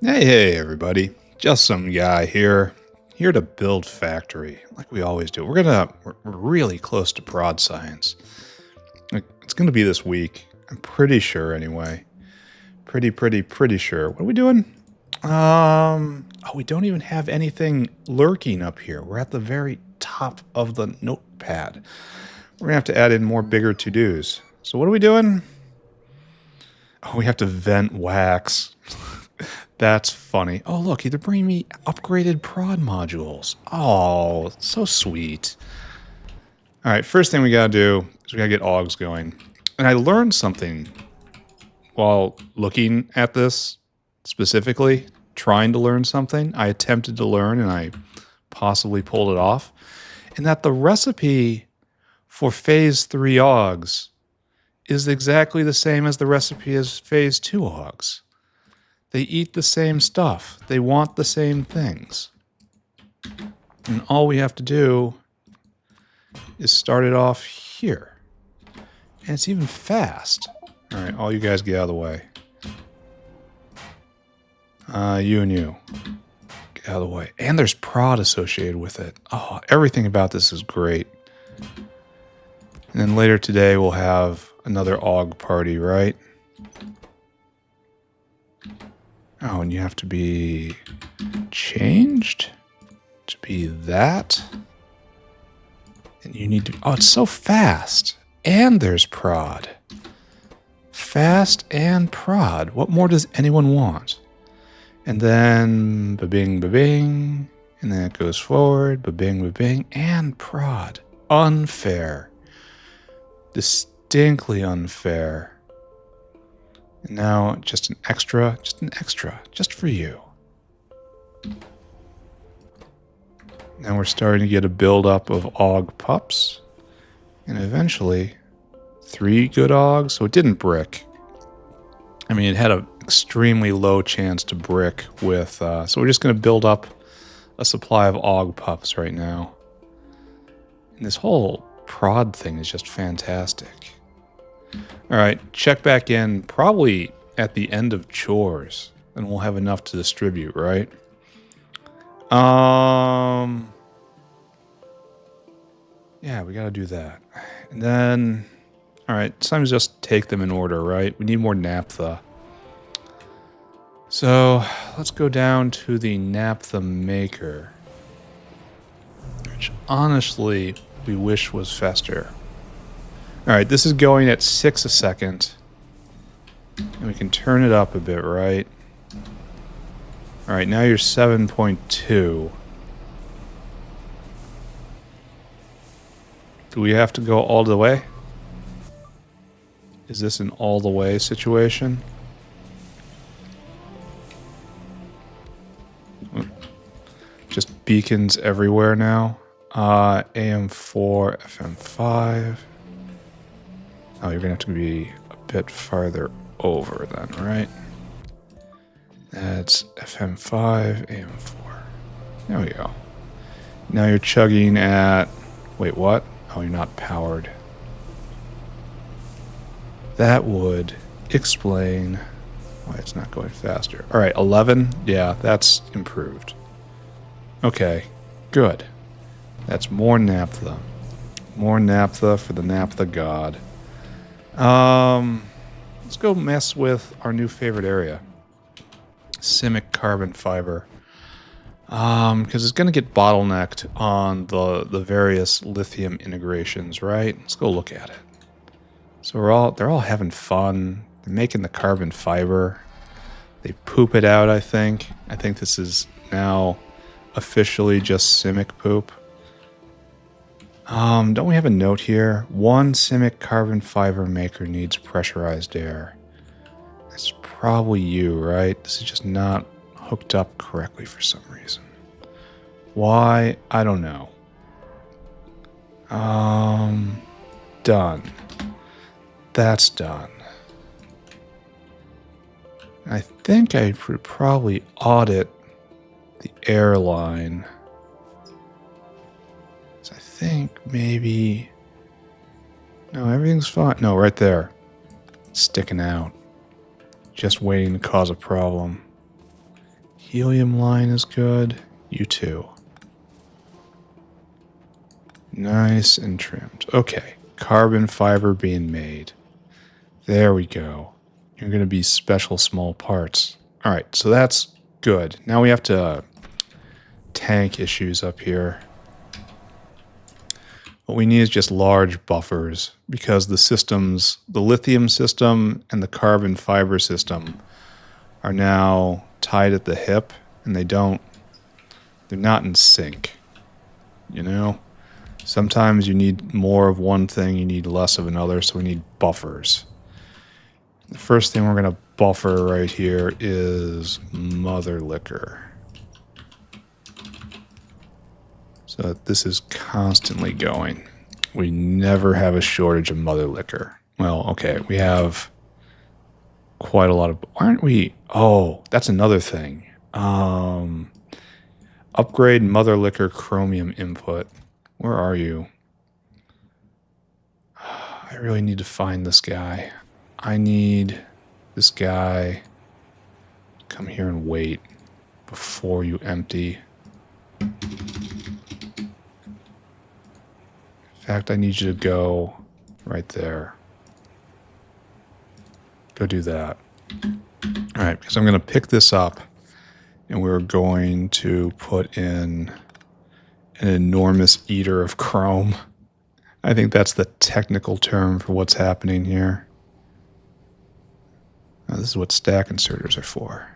Hey, everybody. Just some guy here to build factory, like we always do. We're really close to prod science. It's gonna be this week. I'm pretty sure anyway. Pretty sure. What are we doing? We don't even have anything lurking up here. We're at the very top of the notepad. We're gonna have to add in more bigger to-dos. So what are we doing? Oh, we have to vent wax. That's funny. Oh, look, they're bringing me upgraded prod modules. Oh, so sweet. All right, first thing we gotta do is we gotta get Augs going. And I learned something while looking at this specifically, trying to learn something. I attempted to learn and I possibly pulled it off. And that the recipe for phase 3 Augs is exactly the same as the recipe as phase 2 Augs. They eat the same stuff. They want the same things. And all we have to do is start it off here. And it's even fast. All right, all you guys get out of the way. You and you. Get out of the way. And there's prod associated with it. Oh, everything about this is great. And then later today we'll have another Aug party, right? Oh, and you have to be changed to be that. And you need to... Oh, it's so fast. And there's prod. Fast and prod. What more does anyone want? And then ba-bing, ba-bing. And then it goes forward. Ba-bing, ba-bing. And prod. Unfair. Distinctly unfair. And now just an extra, just for you. Now we're starting to get a buildup of Aug pups. And eventually, 3 good Augs. So it didn't brick. I mean, it had an extremely low chance to brick with... so we're just going to build up a supply of Aug pups right now. And this whole prod thing is just fantastic. All right, check back in probably at the end of Chores, and we'll have enough to distribute, right? Yeah, we gotta do that. And then, all right, sometimes just take them in order, right? We need more naphtha. So let's go down to the naphtha maker, which honestly we wish was faster. All right, this is going at 6 a second. And we can turn it up a bit, right? All right, now you're 7.2. Do we have to go all the way? Is this an all the way situation? Just beacons everywhere now. AM4, FM5. Oh, you're going to have to be a bit farther over then, right? That's FM5, AM4. There we go. Now you're chugging at... Wait, what? Oh, you're not powered. That would explain why it's not going faster. All right, 11. Yeah, that's improved. Okay, good. That's more naphtha. More naphtha for the naphtha god. Let's go mess with our new favorite area. Simic carbon fiber. Because it's going to get bottlenecked on the various lithium integrations, right? Let's go look at it. So they're all having fun. They're making the carbon fiber. They poop it out, I think. I think this is now officially just Simic poop. Don't we have a note here? 1 Simic carbon fiber maker needs pressurized air. That's probably you, right? This is just not hooked up correctly for some reason. Why? I don't know. Done. That's done. I think I should probably audit the airline. So I think maybe... No, everything's fine. No, right there. Sticking out. Just waiting to cause a problem. Helium line is good. You too. Nice and trimmed. Okay. Carbon fiber being made. There we go. You're going to be special small parts. All right, so that's good. Now we have to tank issues up here. What we need is just large buffers because the systems, the lithium system and the carbon fiber system are now tied at the hip and they're not in sync. You know? Sometimes you need more of one thing, you need less of another, so we need buffers. The first thing we're going to buffer right here is mother liquor. So that this is constantly going. We never have a shortage of mother liquor. Well, okay, we have quite a lot of... Aren't we... Oh, that's another thing. Upgrade mother liquor chromium input. Where are you? I really need to find this guy. I need this guy to come here and wait before you empty. In fact, I need you to go right there. Go do that. All right, because I'm going to pick this up and we're going to put in an enormous eater of chrome. I think that's the technical term for what's happening here. Now, this is what stack inserters are for.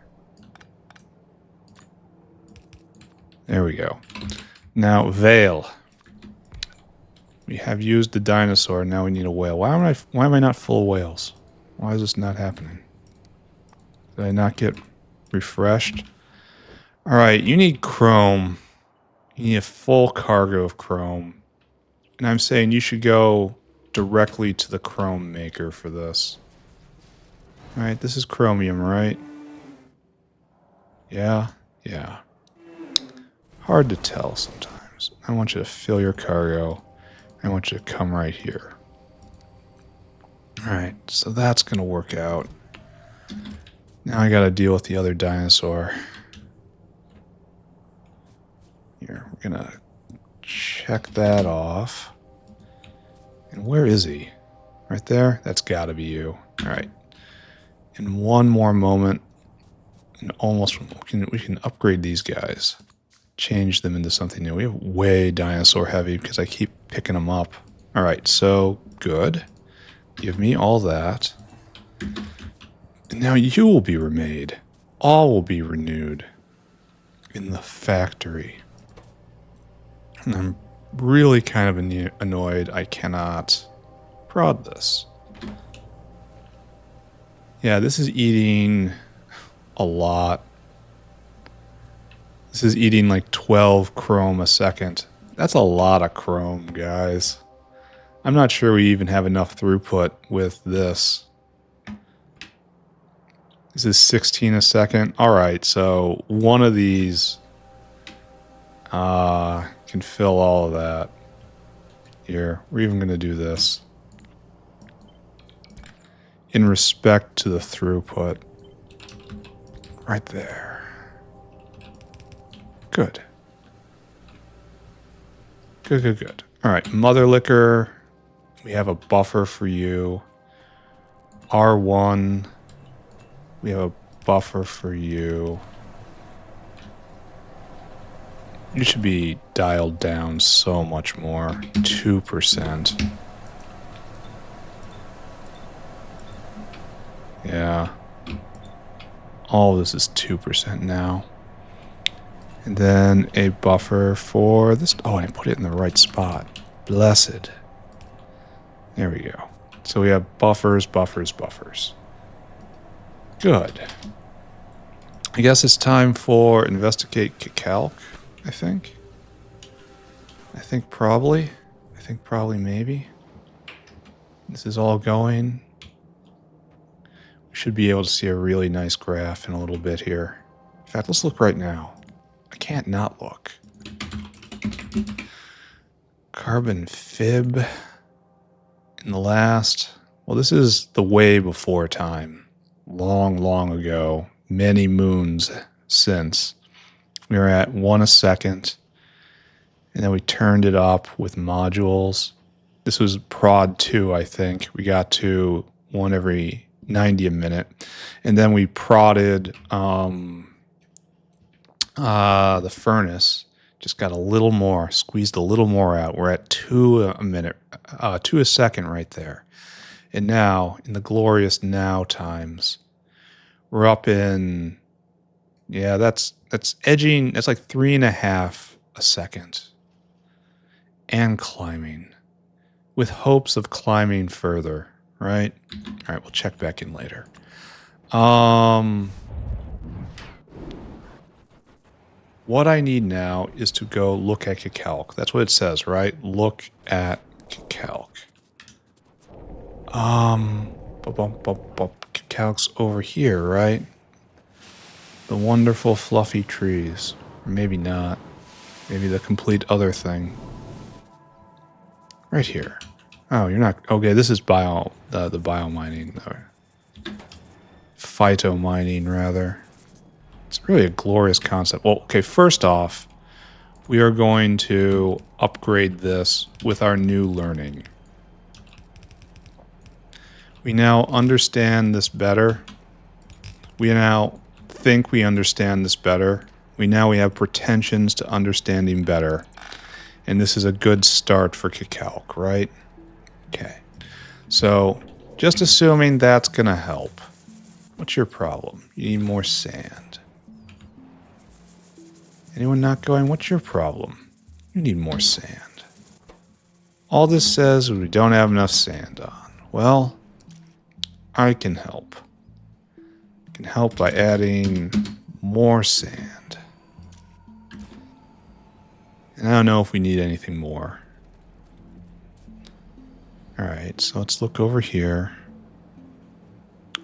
There we go. Now, Veil. We have used the dinosaur, now we need a whale. Why am I not full of whales? Why is this not happening? Did I not get refreshed? Alright, you need chrome. You need a full cargo of chrome. And I'm saying you should go directly to the chrome maker for this. Alright, this is chromium, right? Yeah, yeah. Hard to tell sometimes. I want you to fill your cargo. I want you to come right here. Alright, so that's going to work out. Now I got to deal with the other dinosaur. Here, we're going to check that off. And where is he? Right there? That's got to be you. Alright. In one more moment, and almost we can upgrade these guys. Change them into something new. We have way dinosaur heavy because I keep picking them up. Alright, so good. Give me all that. And now you will be remade. All will be renewed in the factory. And I'm really kind of annoyed I cannot prod this. Yeah, this is eating a lot. This is eating like 12 chrome a second. That's a lot of chrome, guys. I'm not sure we even have enough throughput with this. This is 16 a second. Alright, so one of these can fill all of that. Here, we're even going to do this. In respect to the throughput. Right there. Good. Good, good, good. Alright, mother liquor. We have a buffer for you. R1. We have a buffer for you. You should be dialed down so much more. 2%. Yeah. All of this is 2% now. And then a buffer for this. Oh, and I put it in the right spot. Blessed. There we go. So we have buffers, buffers, buffers. Good. I guess it's time for investigate calc, I think. I think probably maybe. This is all going. We should be able to see a really nice graph in a little bit here. In fact, let's look right now. I can't not look. Carbon fib in the last... Well, this is the way before time. Long, long ago. Many moons since. We were at 1 a second, and then we turned it up with modules. This was prod 2, I think. We got to 1 every 90 a minute, and then we prodded the furnace. Just got a little more, squeezed a little more out. We're at 2 a minute, 2 a second right there. And now, in the glorious now times, we're up in, yeah, that's edging, that's like 3.5 a second. And climbing. With hopes of climbing further, right? All right, we'll check back in later. What I need now is to go look at Kicalc. That's what it says, right? Look at Kicalc. Kicalc's over here, right? The wonderful fluffy trees. Or maybe not. Maybe the complete other thing. Right here. Oh, you're not... Okay, this is the biomining. Or phytomining, rather. It's really a glorious concept. Well, okay, first off, we are going to upgrade this with our new learning. We now understand this better. We now think we understand this better. We have pretensions to understanding better. And this is a good start for Kicalc, right? Okay. So, just assuming that's going to help. What's your problem? You need more sand. Anyone not going? What's your problem? You need more sand. All this says is we don't have enough sand on. Well, I can help. I can help by adding more sand. And I don't know if we need anything more. Alright, so let's look over here.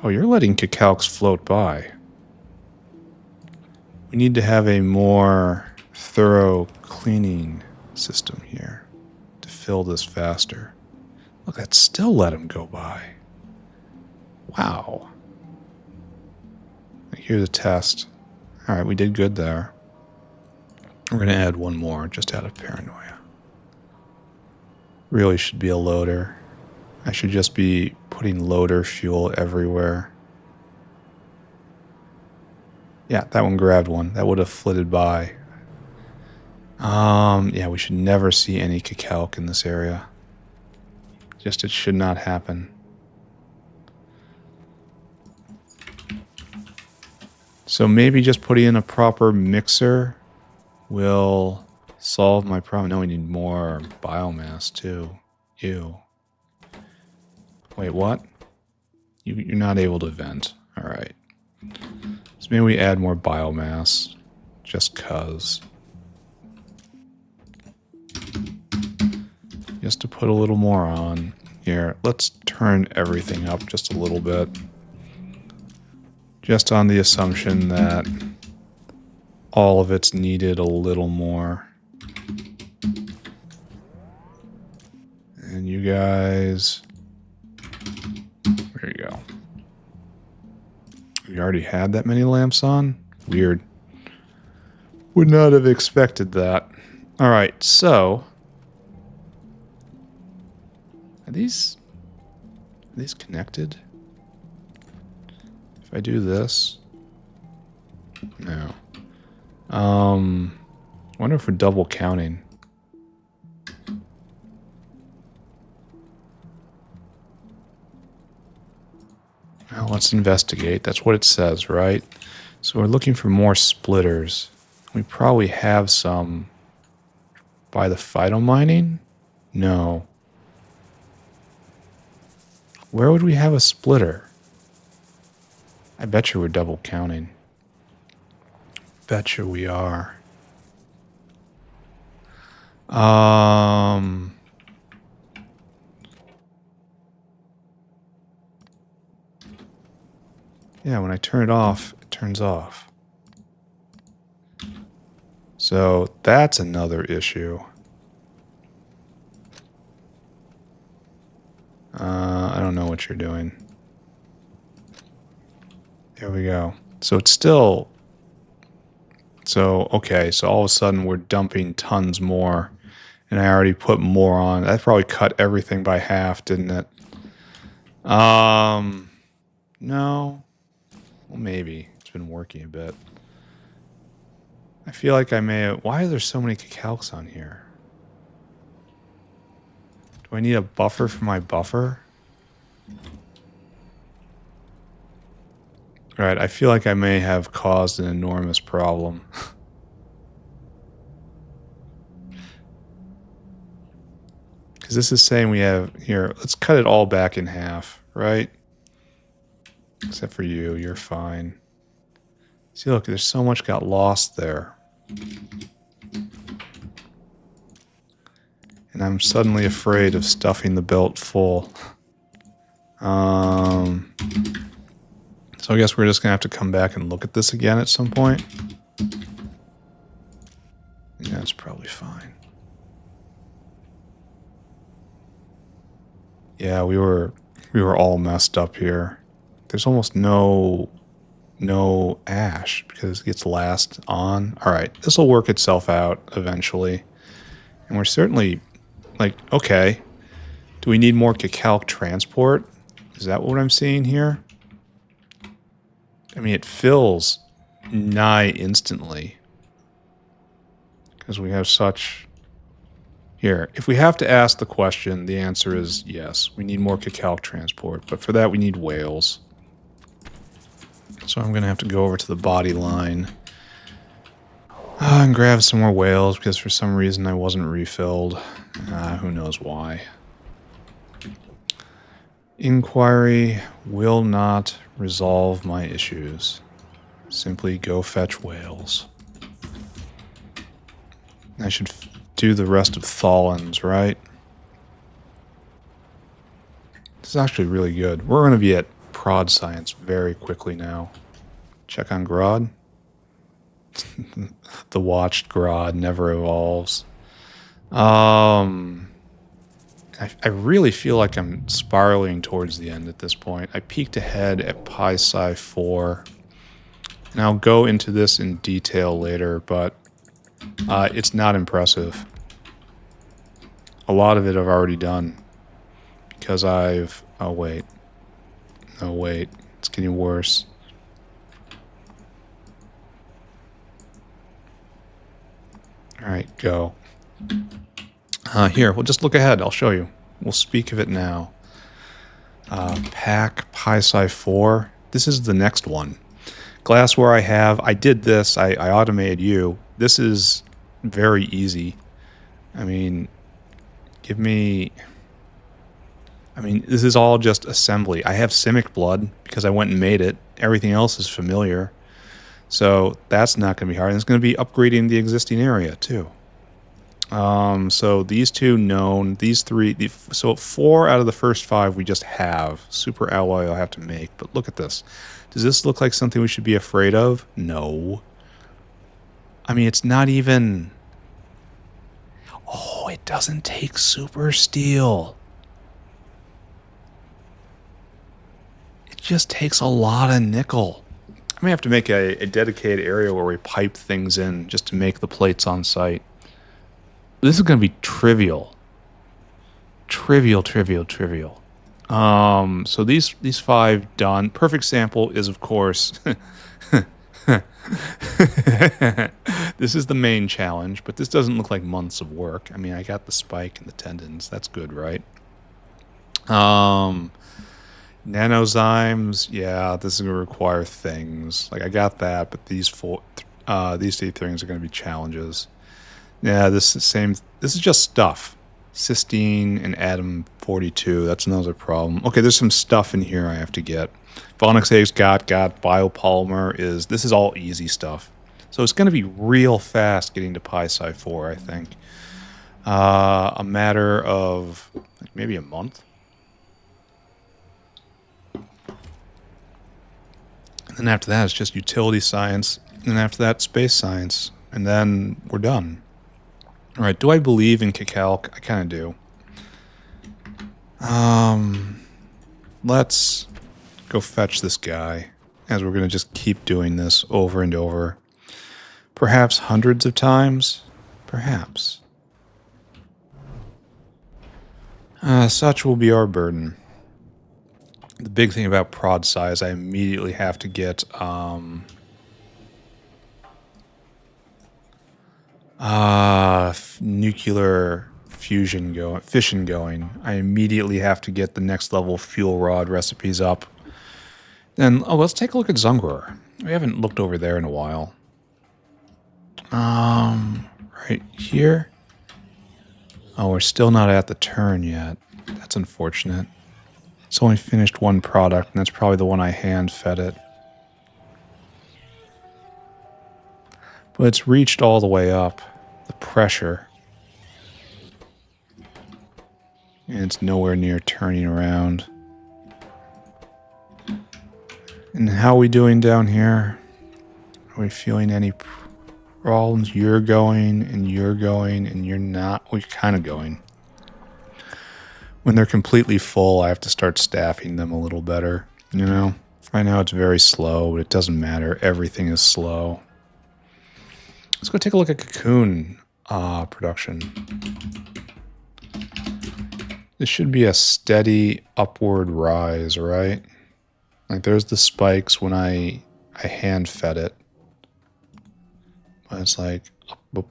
Oh, you're letting Kicalcs float by. We need to have a more thorough cleaning system here to fill this faster. Look, that still let him go by. Wow. Here's a test. Alright, we did good there. We're going to add one more just out of paranoia. Really should be a loader. I should just be putting loader fuel everywhere. Yeah, that one grabbed one. That would have flitted by. Yeah, we should never see any Kicalc in this area. Just it should not happen. So maybe just putting in a proper mixer will solve my problem. No, we need more biomass too. Ew. Wait, what? You're not able to vent. Alright. So maybe we add more biomass. Just cuz. Just to put a little more on. Here, let's turn everything up just a little bit. Just on the assumption that all of it's needed a little more. And you guys... There you go. We already had that many lamps on? Weird. Would not have expected that. Alright, so... Are these connected? If I do this... No. I wonder if we're double counting. Well, let's investigate. That's what it says, right? So we're looking for more splitters. We probably have some by the phytomining? No. Where would we have a splitter? I bet you we're double counting. Bet you we are. Yeah, when I turn it off, it turns off. So that's another issue. I don't know what you're doing. There we go. So it's still So, okay, so all of a sudden we're dumping tons more. And I already put more on. That probably cut everything by half, didn't it? No. Well, maybe. It's been working a bit. I feel like I may have... Why are there so many cacalcs on here? Do I need a buffer for my buffer? Alright, I feel like I may have caused an enormous problem. Because this is saying we have... Here, let's cut it all back in half, right? Except for you, you're fine. See, look, there's so much got lost there. And I'm suddenly afraid of stuffing the belt full. So I guess we're just going to have to come back and look at this again at some point. Yeah, that's probably fine. Yeah, we were all messed up here. There's almost no ash because it gets last on. All right, this will work itself out eventually. And we're certainly like, okay, do we need more cacalc transport? Is that what I'm seeing here? I mean, it fills nigh instantly because we have such... Here, if we have to ask the question, the answer is yes. We need more cacalc transport, but for that we need whales. So I'm going to have to go over to the body line and grab some more whales because for some reason I wasn't refilled. Who knows why. Inquiry will not resolve my issues. Simply go fetch whales. I should do the rest of Tholins, right? This is actually really good. We're going to be at prod science very quickly now. Check on Grodd. The watched Grodd never evolves. I really feel like I'm spiraling towards the end at this point. I peeked ahead at pt581. And I'll go into this in detail later, but it's not impressive. A lot of it I've already done. Because I've... Oh, wait. Oh, wait. It's getting worse. Alright, go. Here, we'll just look ahead. I'll show you. We'll speak of it now. Pack pt581. This is the next one. Glassware I did this. I automated you. This is very easy. I mean, give me... I mean, this is all just assembly. I have Simic blood because I went and made it. Everything else is familiar. So that's not going to be hard. And it's going to be upgrading the existing area too. So these two known, these three, so 4 out of the first 5 we just have. Super alloy I'll have to make, but look at this. Does this look like something we should be afraid of? No. I mean, it's not even... Oh, it doesn't take super steel. It just takes a lot of nickel. I may have to make a dedicated area where we pipe things in just to make the plates on site. This is going to be trivial. Trivial. So these 5 done. Perfect sample is, of course... This is the main challenge, but this doesn't look like months of work. I mean, I got the spike and the tendons. That's good, right? Nanozymes, yeah, this is going to require things. Like, I got that, but these 3 things are going to be challenges. Yeah, this is just stuff. Cysteine and Atom 42, that's another problem. Okay, there's some stuff in here I have to get. Phonics eggs got biopolymer this is all easy stuff. So it's going to be real fast getting to pt581, I think. A matter of maybe a month. And then after that, it's just utility science. And then after that, space science. And then we're done. All right, do I believe in cacalc? I kind of do. Let's go fetch this guy, as we're going to just keep doing this over and over. Perhaps hundreds of times? Perhaps. Such will be our burden. The big thing about prod size, I immediately have to get nuclear fission going. I immediately have to get the next level fuel rod recipes up. Then, let's take a look at Zungror. We haven't looked over there in a while. Right here. Oh, we're still not at the turn yet. That's unfortunate. It's only finished one product, and that's probably the one I hand-fed it. But it's reached all the way up. The pressure. And it's nowhere near turning around. And how are we doing down here? Are we feeling any problems? You're going, and you're going, and you're not. We're kind of going. When they're completely full, I have to start staffing them a little better. You know? Right now it's very slow, but it doesn't matter. Everything is slow. Let's go take a look at cocoon production. This should be a steady upward rise, right? Like there's the spikes when I hand fed it. But it's like up,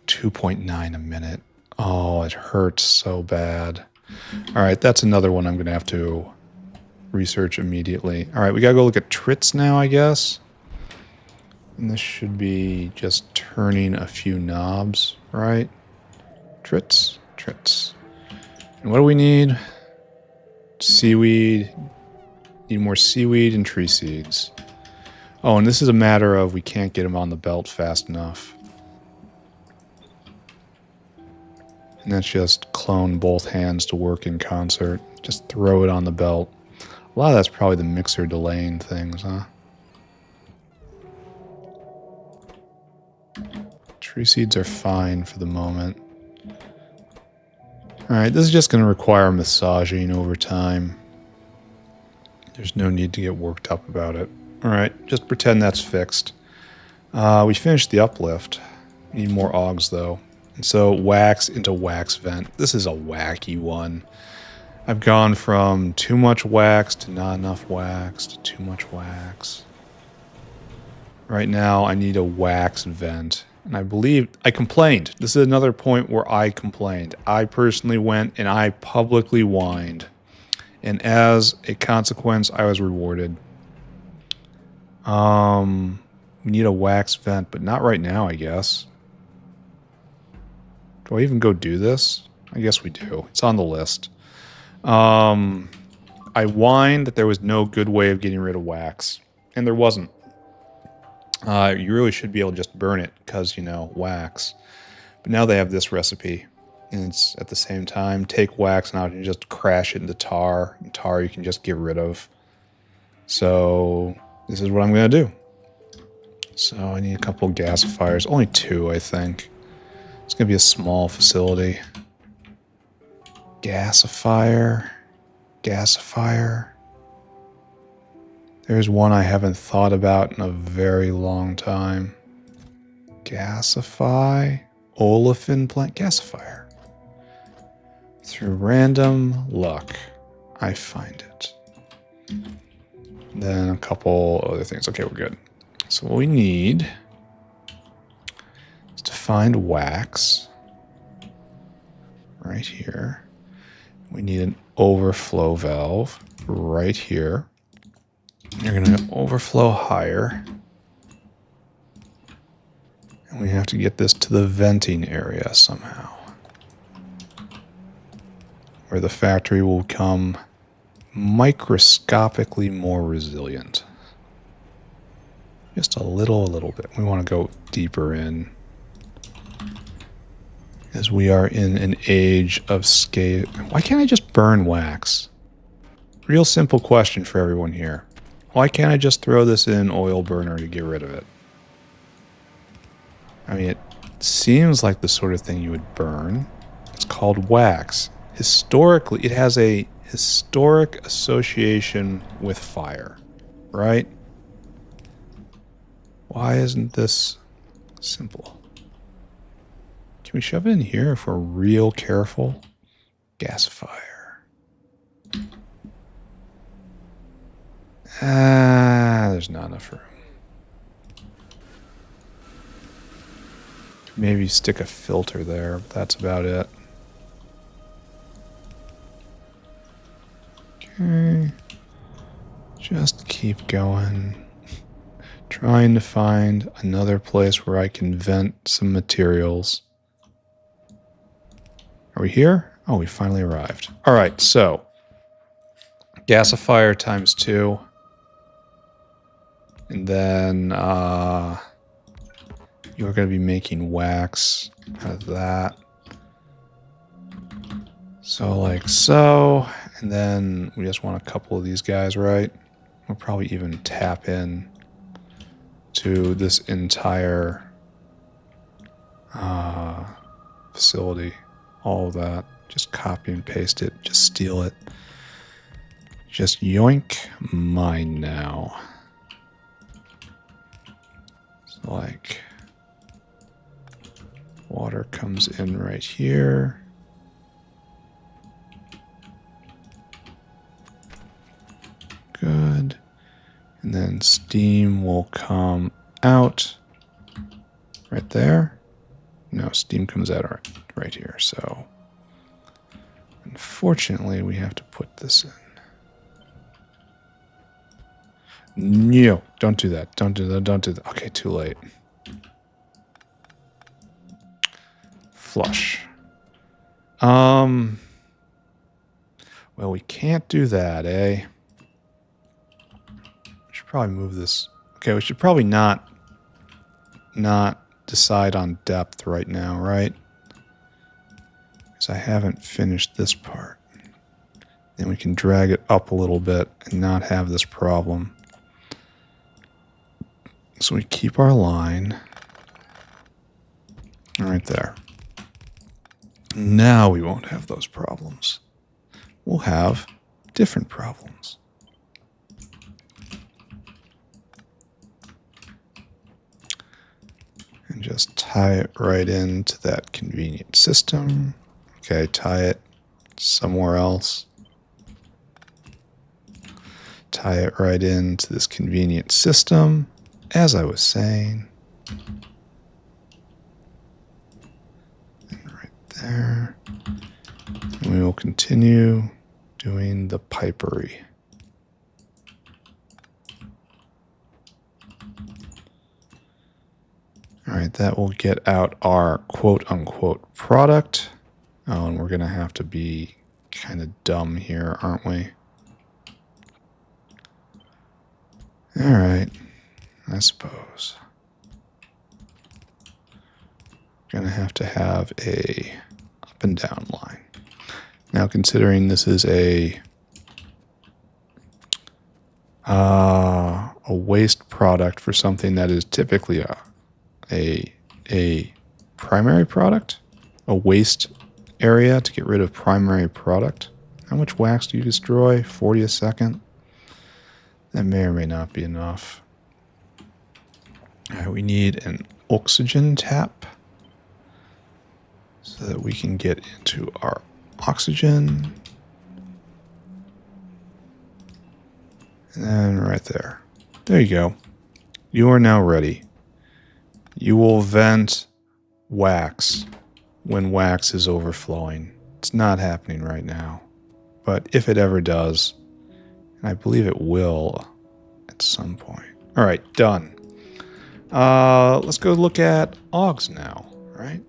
2.9 a minute. Oh, it hurts so bad. All right, that's another one I'm going to have to research immediately. All right, we got to go look at trits now, I guess. And this should be just turning a few knobs, right? Trits. And what do we need? Seaweed. Need more seaweed and tree seeds. Oh, and this is a matter of we can't get them on the belt fast enough. And that's just clone both hands to work in concert. Just throw it on the belt. A lot of that's probably the mixer delaying things, huh? Tree seeds are fine for the moment. Alright, this is just going to require massaging over time. There's no need to get worked up about it. Alright, just pretend that's fixed. We finished the uplift. Need more augs though. And so wax into wax vent. This is a wacky one. I've gone from too much wax to not enough wax to too much wax. Right now I need a wax vent. And I believe I complained. This is another point where I complained. I personally went and I publicly whined. And as a consequence, I was rewarded. We need a wax vent, but not right now, I guess. Do I even go do this? I guess we do. It's on the list. I whined that there was no good way of getting rid of wax. And there wasn't. You really should be able to just burn it because, you know, wax. But now they have this recipe. And it's at the same time, take wax now and just crash it into tar. And tar you can just get rid of. So this is what I'm going to do. So I need a couple of gasifiers. Only 2, I think. It's going to be a small facility. Gasifier. There's one I haven't thought about in a very long time. Gasify. Olefin plant. Gasifier. Through random luck, I find it. Then a couple other things. Okay, we're good. So what we need is to find wax. Right here. We need an overflow valve. Right here. You're going to overflow higher. And we have to get this to the venting area somehow. Where the factory will become microscopically more resilient. Just a little bit. We want to go deeper in. As we are in an age of scale. Why can't I just burn wax? Real simple question for everyone here. Why can't I just throw this in oil burner to get rid of it? I mean, it seems like the sort of thing you would burn. It's called wax. Historically, it has a historic association with fire, right? Why isn't this simple? Can we shove it in here if we're real careful? Gasifier. There's not enough room. Maybe stick a filter there, but that's about it. Okay. Just keep going. Trying to find another place where I can vent some materials. Are we here? Oh, we finally arrived. All right, so gasifier times 2. And then you're going to be making wax out of that. So like so. And then we just want a couple of these guys, right? We'll probably even tap in to this entire facility. All of that. Just copy and paste it. Just steal it. Just yoink mine now. So like water comes in right here. Good. And then steam will come out right there. No, steam comes out right here. So unfortunately, we have to put this in. No, don't do that. Don't do that. Don't do that. Okay, too late. Flush. Well, we can't do that, eh? We should probably move this. Okay, we should probably not decide on depth right now, right? Because I haven't finished this part. Then we can drag it up a little bit and not have this problem. So we keep our line right there. Now we won't have those problems. We'll have different problems. And just tie it right into that convenient system. Okay, tie it somewhere else. Tie it right into this convenient system. As I was saying. And right there. And we will continue doing the pipery. All right, that will get out our quote-unquote product. Oh, and we're going to have to be kind of dumb here, aren't we? All right, I suppose. Going to have a up and down line. Now, considering this is a waste product for something that is typically a primary product, a waste area to get rid of primary product. How much wax do you destroy? 40 a second? That may or may not be enough. All right, we need an oxygen tap so that we can get into our oxygen. And then right there. There you go. You are now ready. You will vent wax when wax is overflowing. It's not happening right now. But if it ever does, and I believe it will at some point. All right, done. Let's go look at Augs now, right?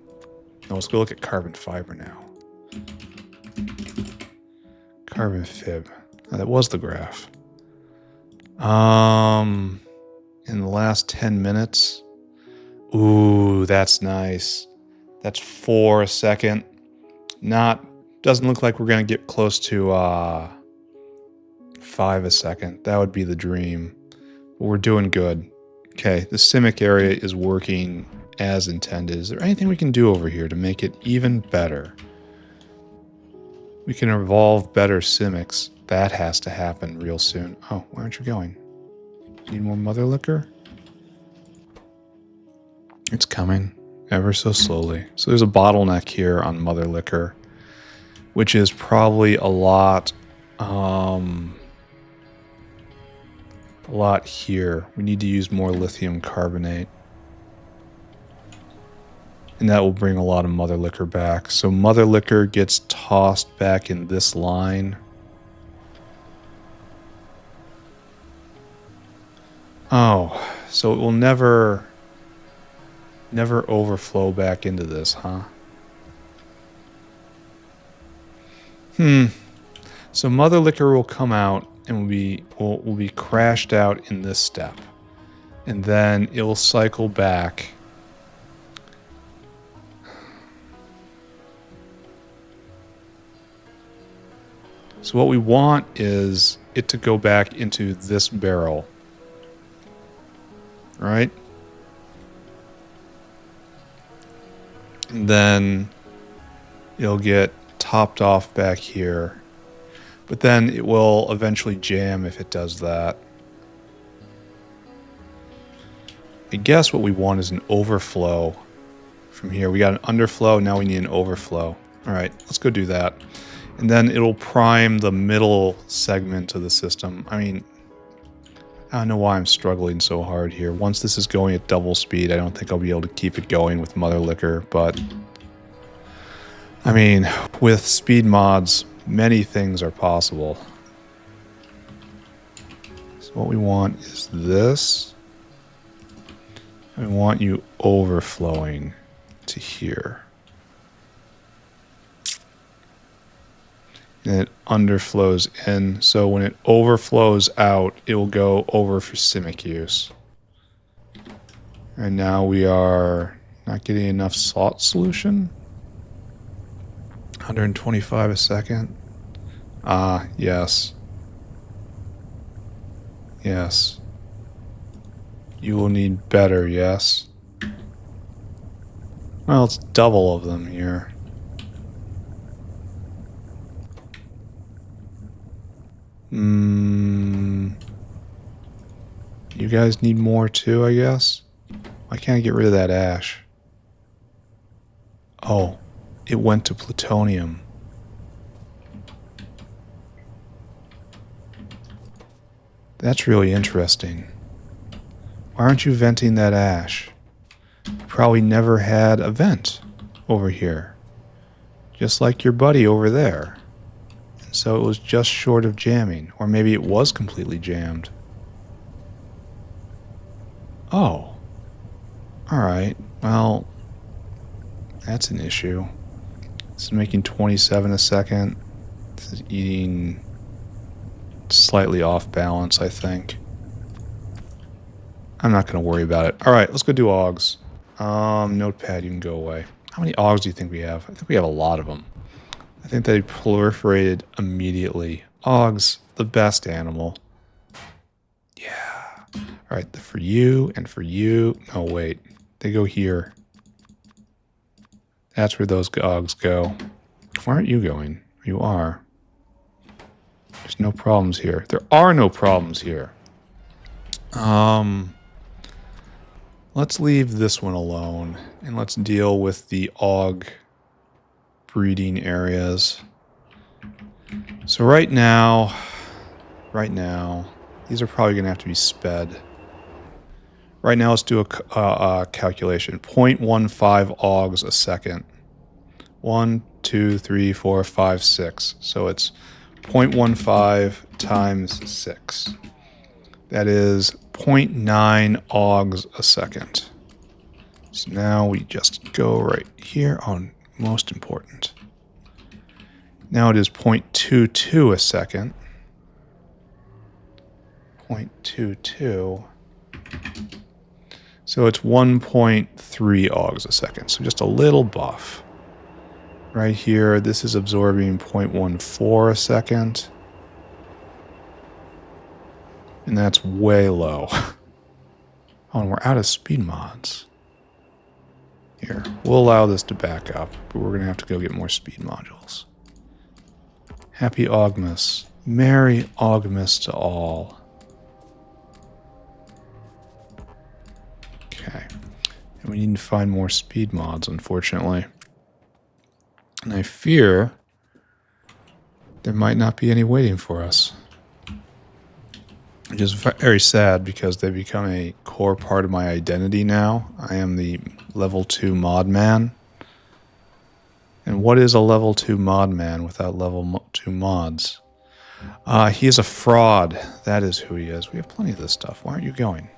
No, let's go look at carbon fiber now. Carbon fib. Oh, that was the graph. In the last 10 minutes. Ooh, that's nice. That's 4 a second. Doesn't look like we're going to get close to 5 a second. That would be the dream. But we're doing good. Okay, the Simic area is working as intended. Is there anything we can do over here to make it even better? We can evolve better Simics. That has to happen real soon. Oh, where aren't you going? Need more mother liquor? It's coming ever so slowly. So there's a bottleneck here on Mother Liquor, which is probably a lot here. We need to use more lithium carbonate. And that will bring a lot of Mother Liquor back. So Mother Liquor gets tossed back in this line. Oh, so it will never overflow back into this, huh? So Mother Liquor will come out and will be crashed out in this step. And then it will cycle back. So what we want is it to go back into this barrel. Right? And then it'll get topped off back here. But then it will eventually jam if it does that. I guess what we want is an overflow from here. We got an underflow, now we need an overflow. Alright, let's go do that. And then it'll prime the middle segment of the system. I mean, I don't know why I'm struggling so hard here. Once this is going at double speed, I don't think I'll be able to keep it going with Mother Liquor, but I mean, with speed mods, many things are possible. So what we want is this. We want you overflowing to here. And it underflows in, so when it overflows out, it will go over for Simic use. And now we are not getting enough salt solution. 125 a second. Ah, yes. Yes. You will need better, yes. Well, it's double of them here. You guys need more too, I guess? Why can't I get rid of that ash? Oh, it went to plutonium. That's really interesting. Why aren't you venting that ash? You probably never had a vent over here. Just like your buddy over there. And so it was just short of jamming. Or maybe it was completely jammed. Oh. Alright. Well, that's an issue. This is making 27 a second. This is eating slightly off balance, I think. I'm not going to worry about it. Alright, let's go do Augs. Notepad, you can go away. How many Augs do you think we have? I think we have a lot of them. I think they proliferated immediately. Augs, the best animal. Yeah. Alright, for you and for you. Oh, wait. They go here. That's where those Augs go. Where aren't you going? You are. There's no problems here. There are no problems here. Let's leave this one alone, and let's deal with the Aug breeding areas. So right now, these are probably going to have to be sped. Right now, let's do a calculation. 0.15 Augs a second. 1, 2, 3, 4, 5, 6. So it's 0.15 times 6. That is 0.9 Augs a second. So now we just go right here on most important. Now it is 0.22 a second. 0.22. So it's 1.3 Augs a second. So just a little buff. Right here, this is absorbing 0.14 a second. And that's way low. Oh, and we're out of speed mods. Here, we'll allow this to back up, but we're going to have to go get more speed modules. Happy Augmas. Merry Augmas to all. Okay. And we need to find more speed mods, unfortunately. And I fear there might not be any waiting for us. Which is very sad because they become a core part of my identity now. I am the level 2 mod man. And what is a level 2 mod man without level 2 mods? He is a fraud. That is who he is. We have plenty of this stuff. Why aren't you going?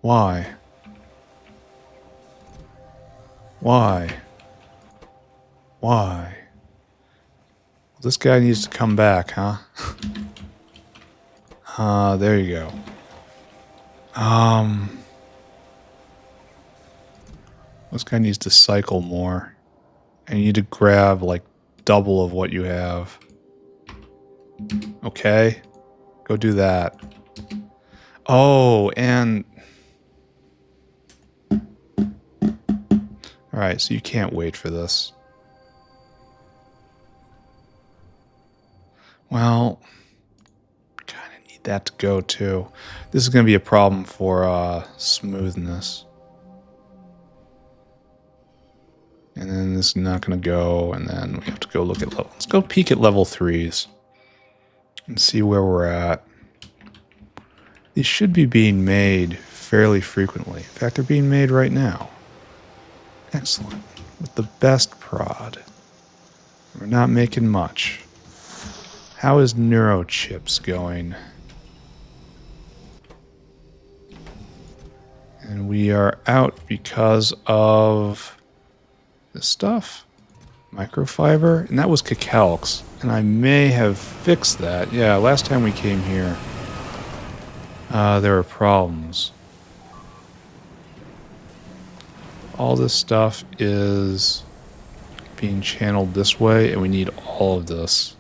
Why? Why? Why? Well, this guy needs to come back, huh? There you go. This guy needs to cycle more. And you need to grab, like, double of what you have. Okay? Go do that. Oh, and... Alright, so you can't wait for this. Well... kind of need that to go, too. This is going to be a problem for, smoothness. And then this is not going to go, and then we have to go look at level... Let's go peek at level 3s. And see where we're at. These should be being made fairly frequently. In fact, they're being made right now. Excellent. With the best prod. We're not making much. How is neurochips going? And we are out because of this stuff. Microfiber. And that was Cacalx. And I may have fixed that. Yeah, last time we came here, there were problems. All this stuff is being channeled this way, and we need all of this.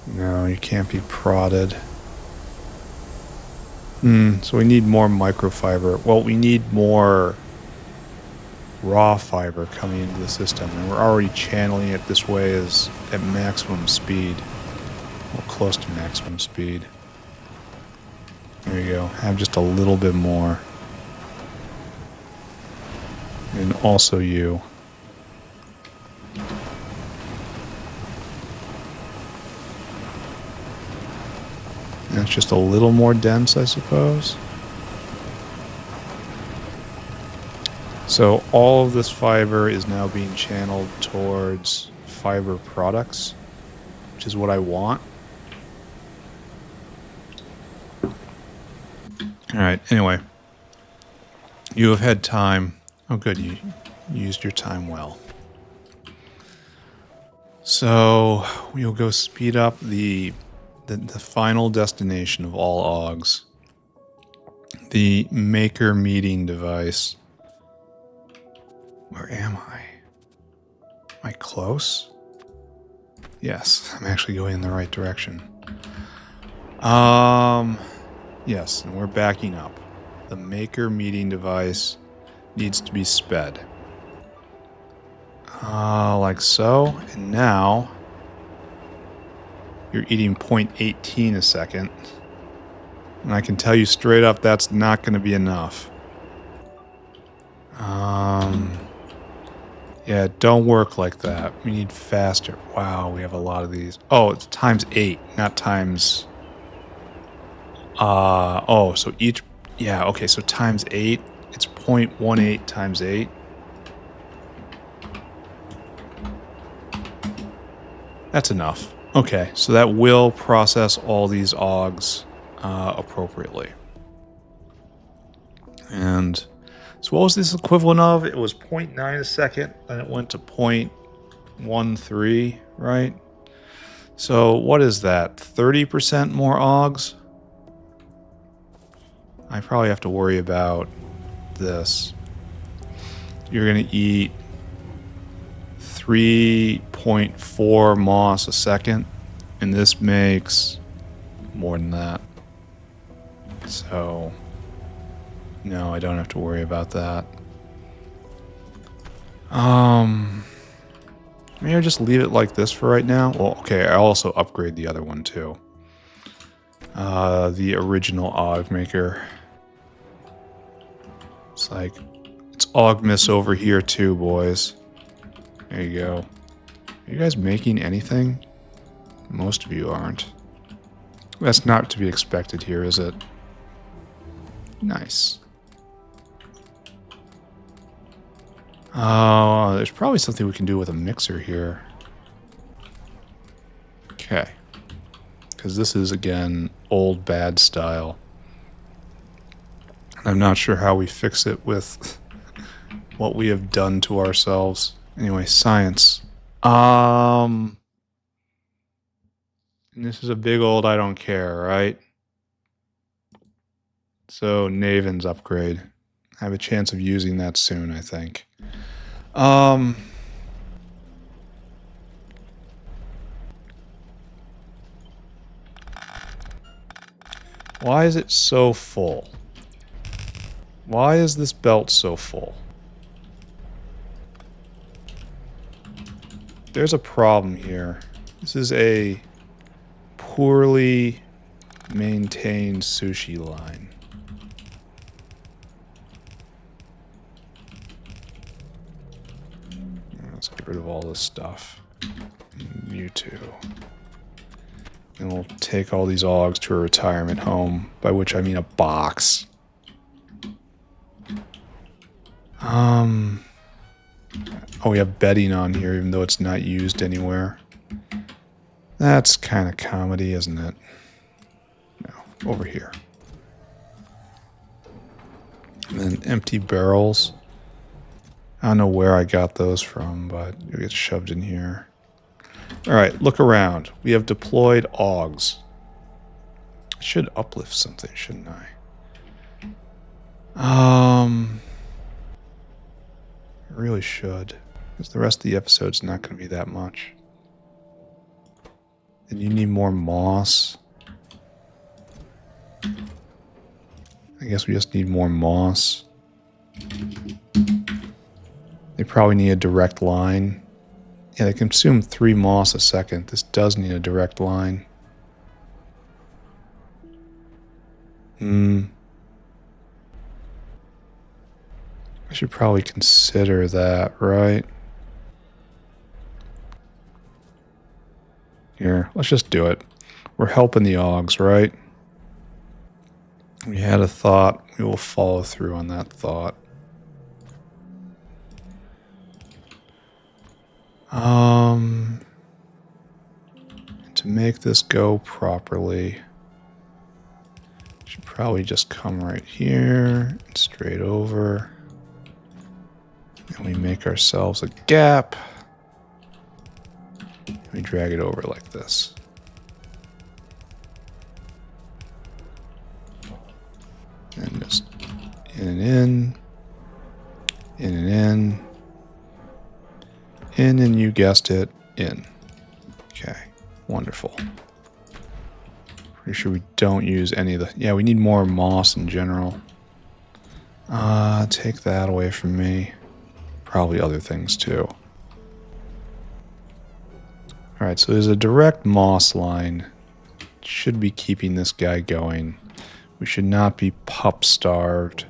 No, you can't be prodded. So we need more microfiber. Well, we need more raw fiber coming into the system, and we're already channeling it this way as at maximum speed. Or close to maximum speed. There you go. Have just a little bit more. And also you. That's just a little more dense, I suppose. So all of this fiber is now being channeled towards fiber products, which is what I want. Alright, anyway. You have had time. Oh good, you used your time well. So we'll go speed up the final destination of all Augs. The maker meeting device. Where am I? Am I close? Yes, I'm actually going in the right direction. Yes, and we're backing up. The maker meeting device needs to be sped. Like so. And now you're eating 0.18 a second. And I can tell you straight up that's not going to be enough. Yeah, don't work like that. We need faster. Wow, we have a lot of these. Oh, it's times 8, not times... oh, so each... Yeah, okay, so times 8. It's 0.18 times 8. That's enough. Okay, so that will process all these Augs appropriately. And so what was this equivalent of? It was 0.9 a second, then it went to 0.13, right? So what is that? 30% more Augs? I probably have to worry about this. You're going to eat 3.4 moss a second, and this makes more than that. So, no, I don't have to worry about that. Maybe I just leave it like this for right now. Well, okay, I also upgrade the other one too. The original Aug maker. It's like, it's Augmas over here too, boys. There you go. Are you guys making anything? Most of you aren't. That's not to be expected here, is it? Nice. Oh, there's probably something we can do with a mixer here. Okay. Because this is, again, old bad style. I'm not sure how we fix it with what we have done to ourselves. Anyway, science. And this is a big old I don't care, right? So, Naven's upgrade. I have a chance of using that soon, I think. Why is it so full? Why is this belt so full? There's a problem here. This is a poorly maintained sushi line. Let's get rid of all this stuff. You two. And we'll take all these Augs to a retirement home, by which I mean a box. Oh, we have bedding on here, even though it's not used anywhere. That's kind of comedy, isn't it? No, over here. And then empty barrels. I don't know where I got those from, but it gets shoved in here. Alright, look around. We have deployed Augs. I should uplift something, shouldn't I? I really should. Because the rest of the episode's not going to be that much. And you need more moss. I guess we just need more moss. They probably need a direct line. Yeah, they consume 3 moss a second. This does need a direct line. I should probably consider that, right? Here, let's just do it. We're helping the Augs, right? We had a thought. We will follow through on that thought. To make this go properly, should probably just come right here and straight over. And we make ourselves a gap. And we drag it over like this. And just in and in. In and in. In and you guessed it, in. Okay, wonderful. Pretty sure we don't use any of the... Yeah, we need more moss in general. Take that away from me. Probably other things too. Alright, so there's a direct moss line. Should be keeping this guy going. We should not be pup starved.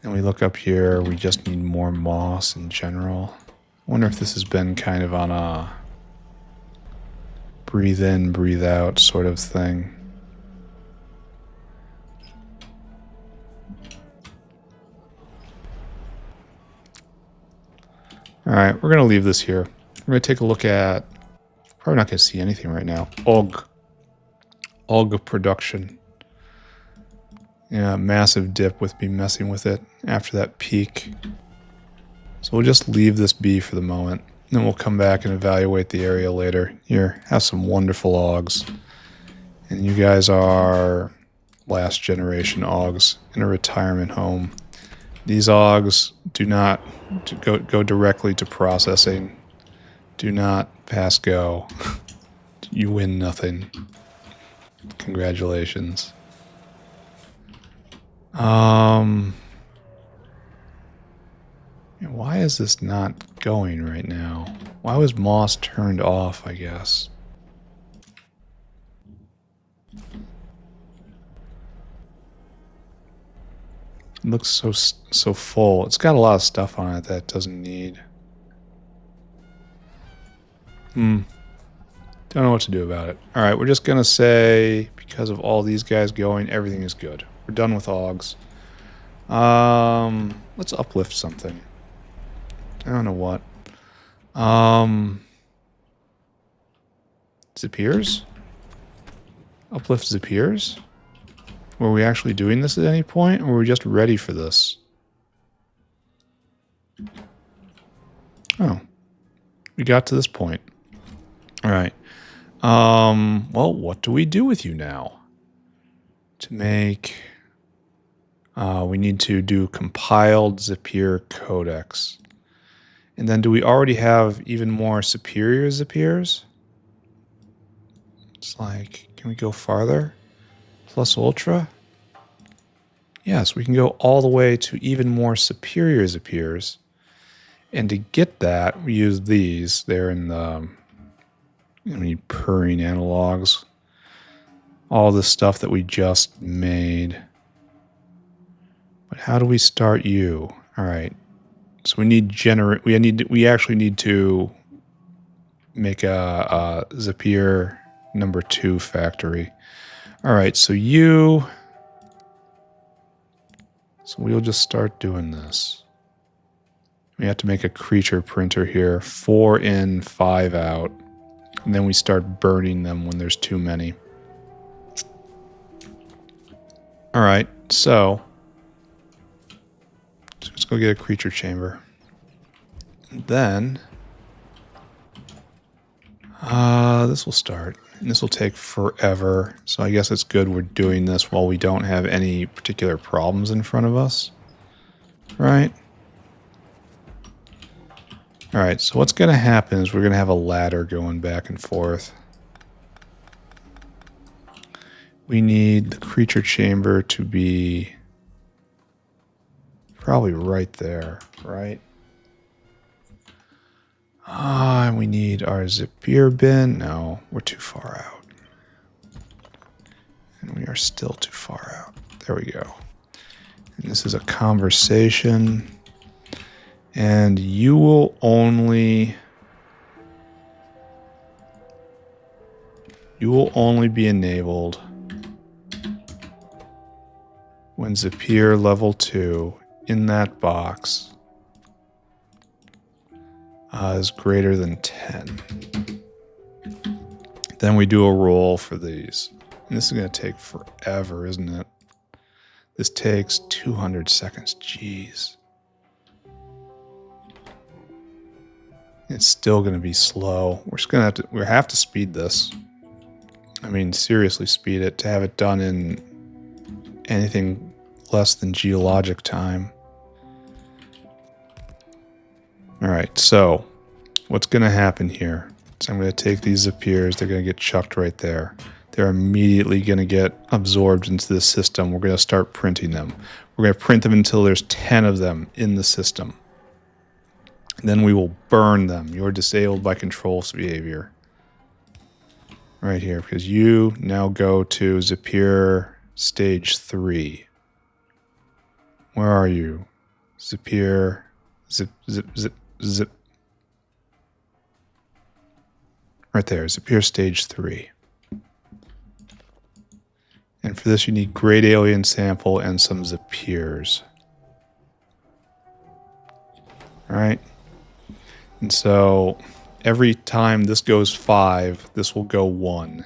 And we look up here, we just need more moss in general. I wonder if this has been kind of on a breathe in, breathe out sort of thing. Alright, we're going to leave this here. We're going to take a look at... Probably not going to see anything right now. Aug production. Yeah, massive dip with me messing with it after that peak. So we'll just leave this be for the moment. Then we'll come back and evaluate the area later. Here, have some wonderful Augs. And you guys are last generation Augs in a retirement home. These Augs do not go directly to processing. Do not pass go. You win nothing. Congratulations. Why is this not going right now? Why was Moss turned off, I guess? It looks so full. It's got a lot of stuff on it that it doesn't need. Don't know what to do about it. All right, we're just going to say, because of all these guys going, everything is good. We're done with Augs. Let's uplift something. I don't know what. Zipirs? Uplift Zipirs? Were we actually doing this at any point, or were we just ready for this? Oh. We got to this point. All right. Well, what do we do with you now? To make... we need to do compiled Zipir codex. And then do we already have even more superior Zipirs? It's like, can we go farther? Plus ultra? Yes, we can go all the way to even more superior Zipirs. And to get that, we use these. They're in the... we need purring analogs. All the stuff that we just made. But how do we start you? All right. So we need we actually need to make a Zipir number 2 factory. All right, so we'll just start doing this. We have to make a creature printer here, 4 in, 5 out. And then we start burning them when there's too many. All right, so let's go get a creature chamber. And then this will start. And this will take forever. So I guess it's good we're doing this while we don't have any particular problems in front of us. Right? Alright, so what's going to happen is we're going to have a ladder going back and forth. We need the creature chamber to be probably right there, right? And we need our Zipir bin. No, we're too far out. And we are still too far out. There we go. And this is a conversation. And you will only be enabled when Zipir level 2 in that box is greater than 10. Then we do a roll for these. And this is going to take forever, isn't it? This takes 200 seconds. Jeez. It's still going to be slow. We're just going to have to speed this. I mean, seriously speed it to have it done in anything less than geologic time. All right, so what's going to happen here? So I'm going to take these Zipirs. They're going to get chucked right there. They're immediately going to get absorbed into the system. We're going to start printing them. We're going to print them until there's 10 of them in the system. And then we will burn them. You're disabled by control behavior. Right here, because you now go to Zipir stage 3. Where are you? Zipir, zip. Right there, Zipir stage 3. And for this you need great alien sample and some Zipirs. Alright. And so every time this goes 5, this will go 1.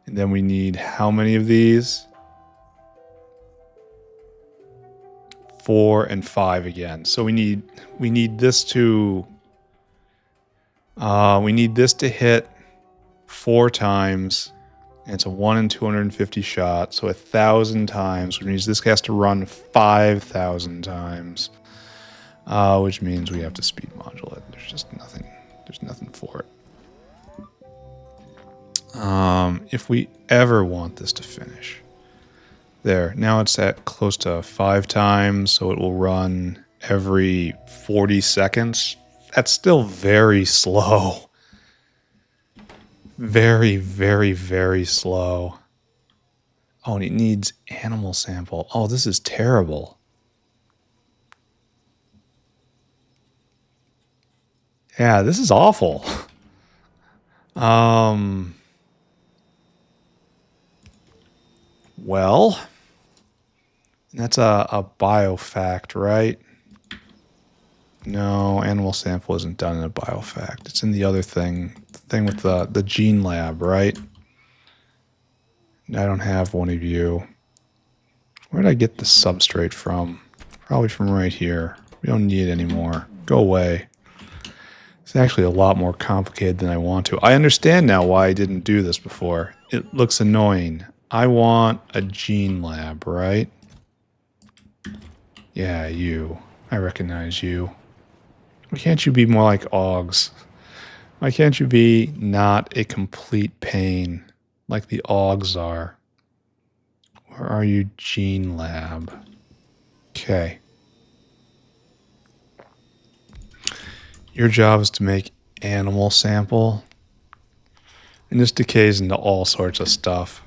And then we need how many of these? 4 and 5 again. So we need this to hit 4 times. And it's a 1 in 250 shot, so 1,000 times, which means this has to run 5,000 times. Which means we have to speed module it. There's nothing for it. If we ever want this to finish. There, now it's at close to 5 times, so it will run every 40 seconds. That's still very slow. Very, very, very slow. Oh, and it needs animal sample. Oh, this is terrible. Yeah, this is awful. Well, that's a biofact, right? No, animal sample isn't done in a biofact. It's in the other thing. The thing with the gene lab, right? I don't have one of you. Where did I get the substrate from? Probably from right here. We don't need it anymore. Go away. It's actually a lot more complicated than I want to. I understand now why I didn't do this before. It looks annoying. I want a gene lab, right? Yeah, you. I recognize you. Why can't you be more like Augs? Why can't you be not a complete pain like the Augs are? Where are you, gene lab? Okay. Your job is to make animal sample. And this decays into all sorts of stuff.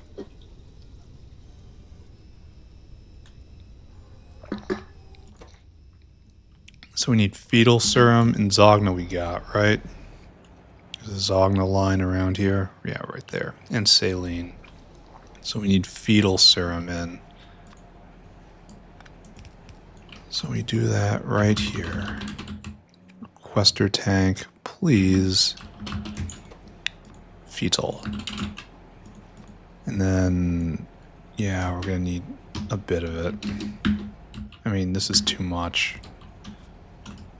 So we need fetal serum and Zogna we got, right? There's a Zogna line around here. Yeah, right there. And saline. So we need fetal serum in. So we do that right here. Requester tank, please. Fetal. And then, yeah, we're going to need a bit of it. I mean, this is too much.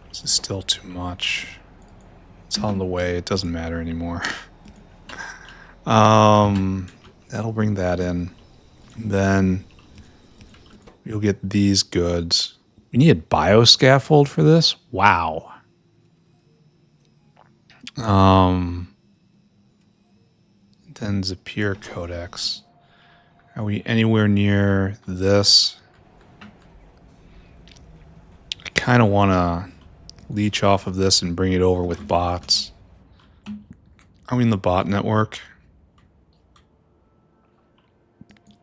This is still too much. It's on the way. It doesn't matter anymore. That'll bring that in. And then you'll get these goods. We need a bioscaffold for this? Wow. Then Zipir Codex. Are we anywhere near this? I kind of want to leech off of this and bring it over with bots. Are we in the bot network?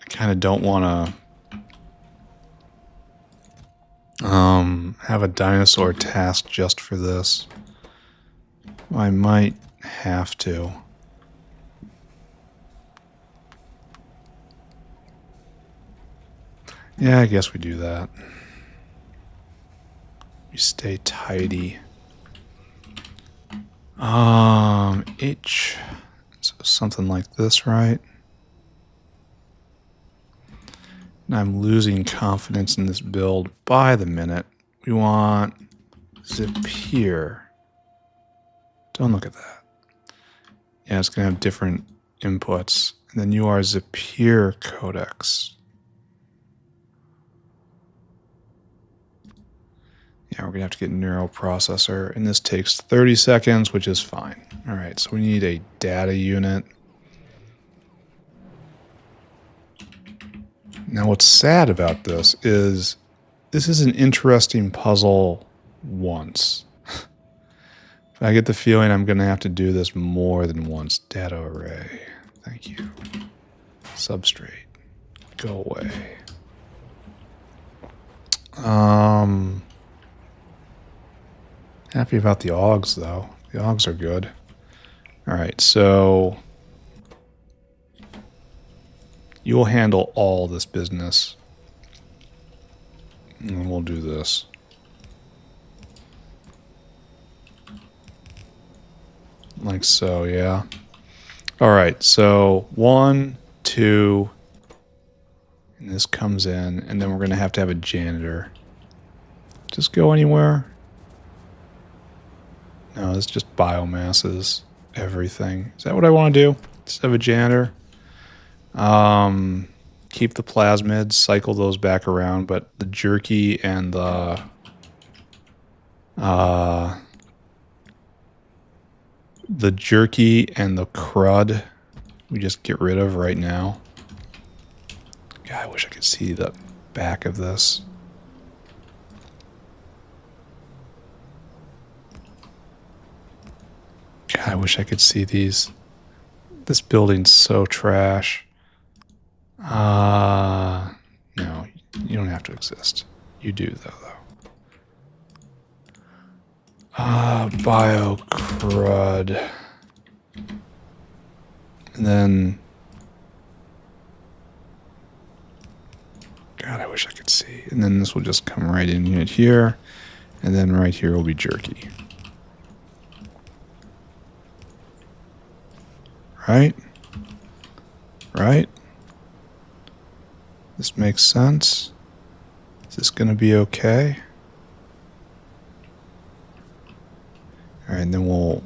I kind of don't want to have a dinosaur task just for this. I might have to. Yeah, I guess we do that. We stay tidy. H. So something like this, right? And I'm losing confidence in this build by the minute. We want Zipir. Don't look at that. Yeah, it's going to have different inputs. And then you are Zipir Codex. Yeah, we're going to have to get neural processor. And this takes 30 seconds, which is fine. All right, so we need a data unit. Now, what's sad about this is an interesting puzzle once. I get the feeling I'm going to have to do this more than once. Data array. Thank you. Substrate. Go away. Happy about the Augs, though. The Augs are good. Alright, so you will handle all this business. And we'll do this. Like so, yeah. Alright, so 1, 2, and this comes in, and then we're going to have a janitor. Just go anywhere? No, it's just biomasses, everything. Is that what I want to do? Just have a janitor? Keep the plasmids, cycle those back around, but the jerky and the crud we just get rid of right now. God, I wish I could see the back of this. God, I wish I could see these. This building's so trash. No, you don't have to exist. You do, though. Bio crud. And then... God, I wish I could see. And then this will just come right in here. And then right here will be jerky. Right? Right? This makes sense. Is this going to be okay? Alright, and then we'll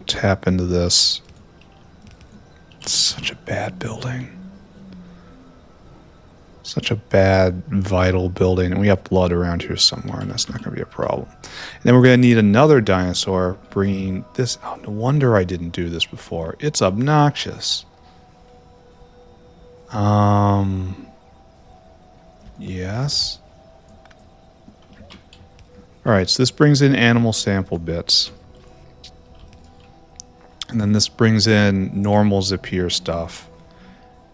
tap into this. It's such a bad building. Such a bad, vital building. And we have blood around here somewhere, and that's not going to be a problem. And then we're going to need another dinosaur bringing this... Oh, no wonder I didn't do this before. It's obnoxious. Yes. Alright, so this brings in animal sample bits. And then this brings in normal Zipir stuff.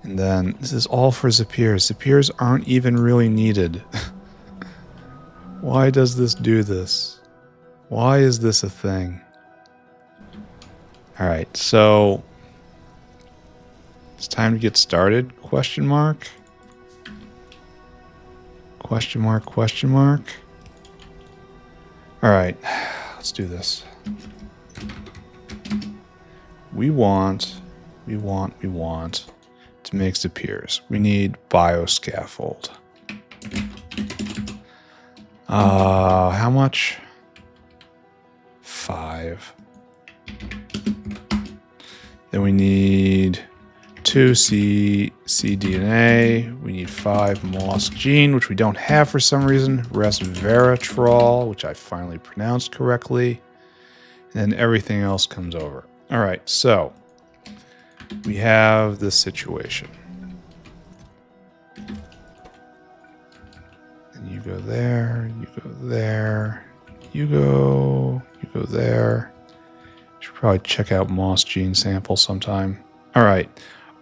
And then this is all for Zipirs. Zipirs aren't even really needed. Why does this do this? Why is this a thing? Alright, so... It's time to get started? Question mark? Question mark, question mark? Alright, let's do this. We want to make Zipirs. We need bioscaffold. How much? 5. Then we need 2 cDNA. We need 5 moss gene, which we don't have for some reason. Resveratrol, which I finally pronounced correctly. And then everything else comes over. All right, so we have this situation. And you go there, you go there, you go there. Should probably check out moss gene sample sometime. All right,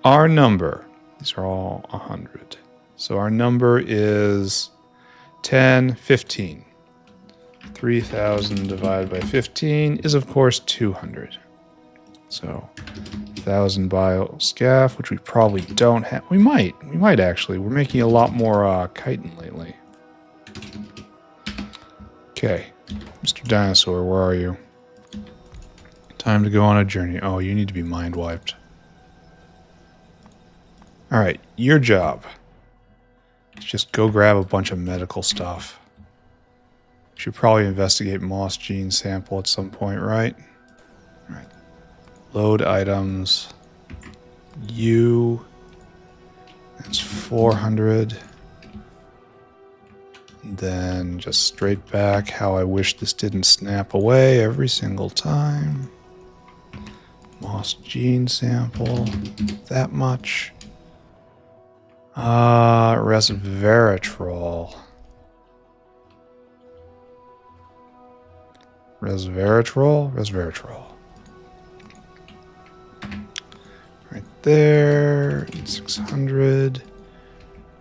our number, these are all 100. So our number is 10, 15. 3,000 divided by 15 is, of course, 200. So 1,000 bioscaff, which we probably don't have. We might actually. We're making a lot more chitin lately. Okay, Mr. Dinosaur, where are you? Time to go on a journey. Oh, you need to be mind wiped. All right, your job. Just go grab a bunch of medical stuff. Should probably investigate moss gene sample at some point, right? All right. Load items. That's 400. And then just straight back. How I wish this didn't snap away every single time. Moss gene sample. That much. Resveratrol. Resveratrol. Right there. 600.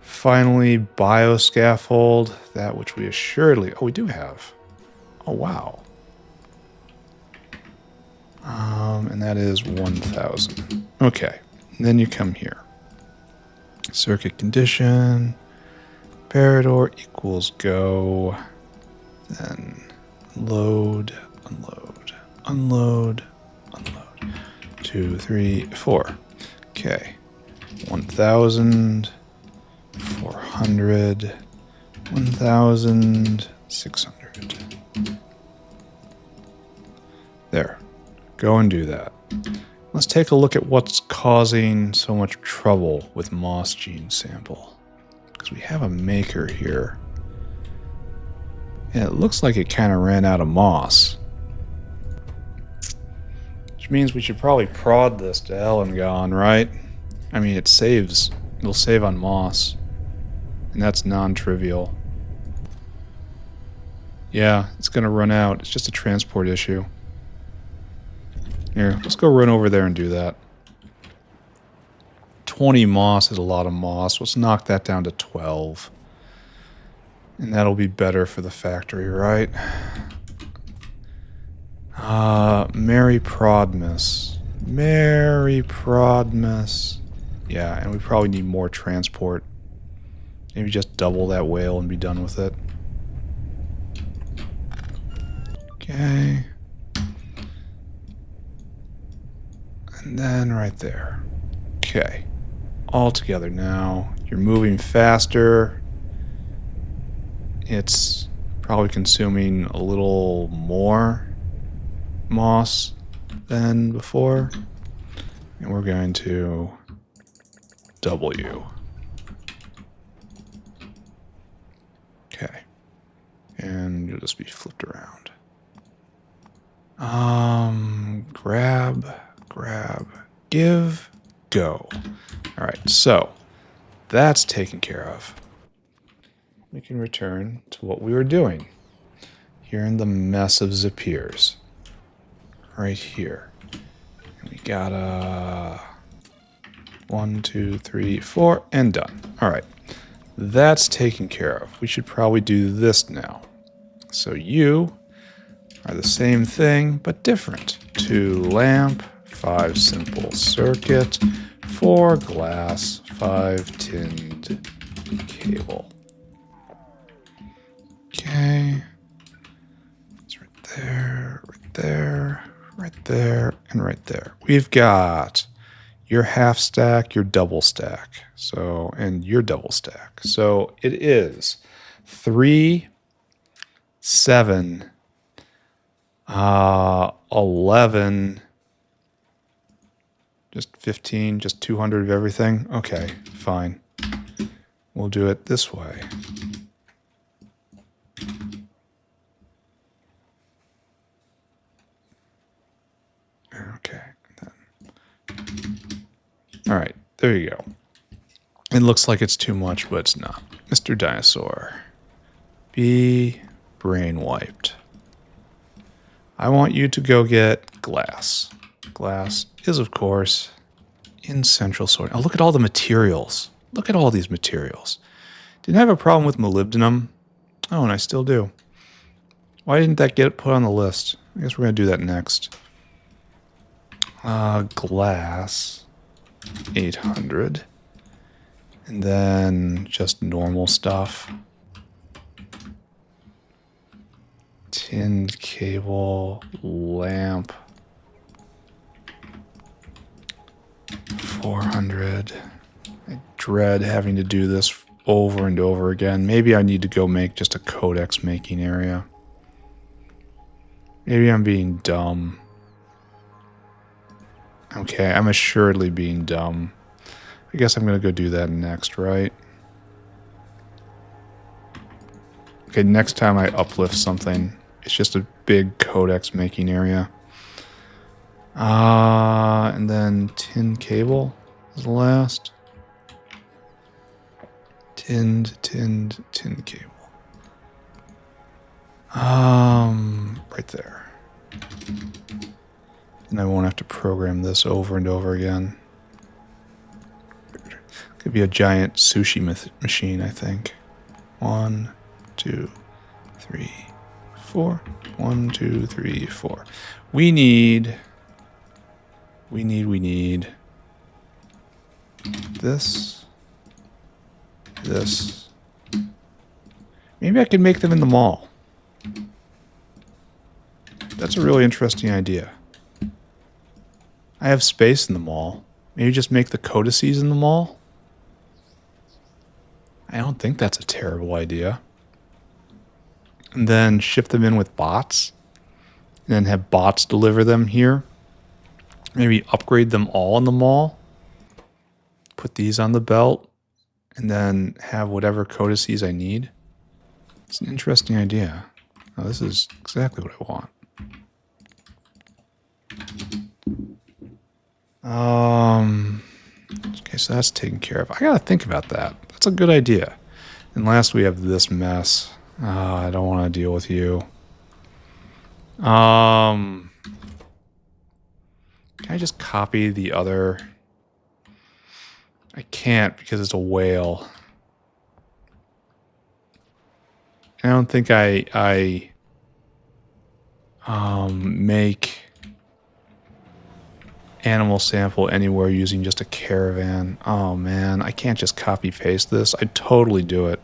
Finally, bioscaffold. That which we assuredly... Oh, we do have. Oh, wow. And that is 1,000. Okay. And then you come here. Circuit condition. Parador equals go. Then... Unload. 2, 3, 4. Okay. 1,000. 400. 1,600. There. Go and do that. Let's take a look at what's causing so much trouble with moss gene sample. Because we have a maker here. And it looks like it kind of ran out of moss. Which means we should probably prod this to hell and gone, right? I mean, it saves. It'll save on moss. And that's non-trivial. Yeah, it's going to run out. It's just a transport issue. Here, let's go run over there and do that. 20 moss is a lot of moss. Let's knock that down to 12. And that'll be better for the factory, right? Mary Prodmus. Mary Prodmus. Yeah, and we probably need more transport. Maybe just double that whale and be done with it. Okay. And then right there. Okay. All together now. You're moving faster. It's probably consuming a little more moss than before. And we're going to double you. Okay. And you'll just be flipped around. Grab, give, go. All right, so that's taken care of. We can return to what we were doing here in the mess of Zipirs. Right here. And we got 1, 2, 3, 4, and done. All right, that's taken care of. We should probably do this now. So you are the same thing, but different. 2 lamp, 5 simple circuit, 4 glass, 5 tinned cable. Okay. It's right there, right there, right there, and right there. We've got your half stack, your double stack. So, and your double stack. So it is 3, 7, 11, just 15, just 200 of everything. Okay, fine. We'll do it this way. Okay. All right, there you go. It looks like it's too much, but it's not. Mr. Dinosaur, be brain wiped. I want you to go get glass. Glass is, of course, in central sorting. Oh, look at all the materials. Look at all these materials. Didn't have a problem with molybdenum. Oh, and I still do. Why didn't that get put on the list? I guess we're going to do that next. Glass, 800. And then just normal stuff. Tinned cable, lamp, 400. I dread having to do this over and over again. Maybe I need to go make just a codex making area. Maybe I'm being dumb. Okay, I'm assuredly being dumb. I guess I'm going to go do that next, right? Okay, next time I uplift something, it's just a big codex making area. And then tin cable is the last. Tinned cable. Right there. And I won't have to program this over and over again. Could be a giant sushi machine, I think. 1, 2, 3, 4. 1, 2, 3, 4. We need this. Maybe I can make them in the mall. That's a really interesting idea. I have space in the mall. Maybe just make the codices in the mall? I don't think that's a terrible idea. And then ship them in with bots. And then have bots deliver them here. Maybe upgrade them all in the mall. Put these on the belt. And then have whatever codices I need. It's an interesting idea. Oh, this is exactly what I want. Okay, so that's taken care of. I gotta think about that. That's a good idea. And last we have this mess. I don't want to deal with you. Can I just copy the other? I can't because it's a whale. I don't think I make animal sample anywhere using just a caravan. Oh man, I can't just copy paste this. I'd totally do it.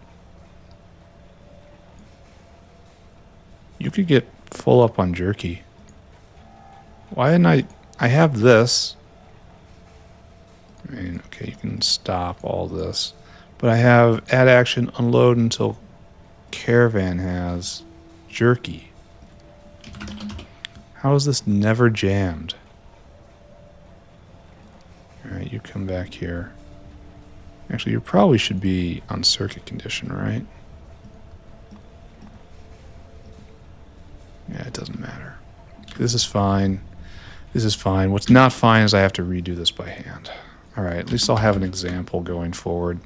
You could get full up on jerky. Why didn't I have this. I mean, okay, you can stop all this. But I have add action unload until caravan has jerky. How is this never jammed? Alright, you come back here. Actually, you probably should be on circuit condition, right? Yeah, it doesn't matter. This is fine. This is fine. What's not fine is I have to redo this by hand. Alright, at least I'll have an example going forward.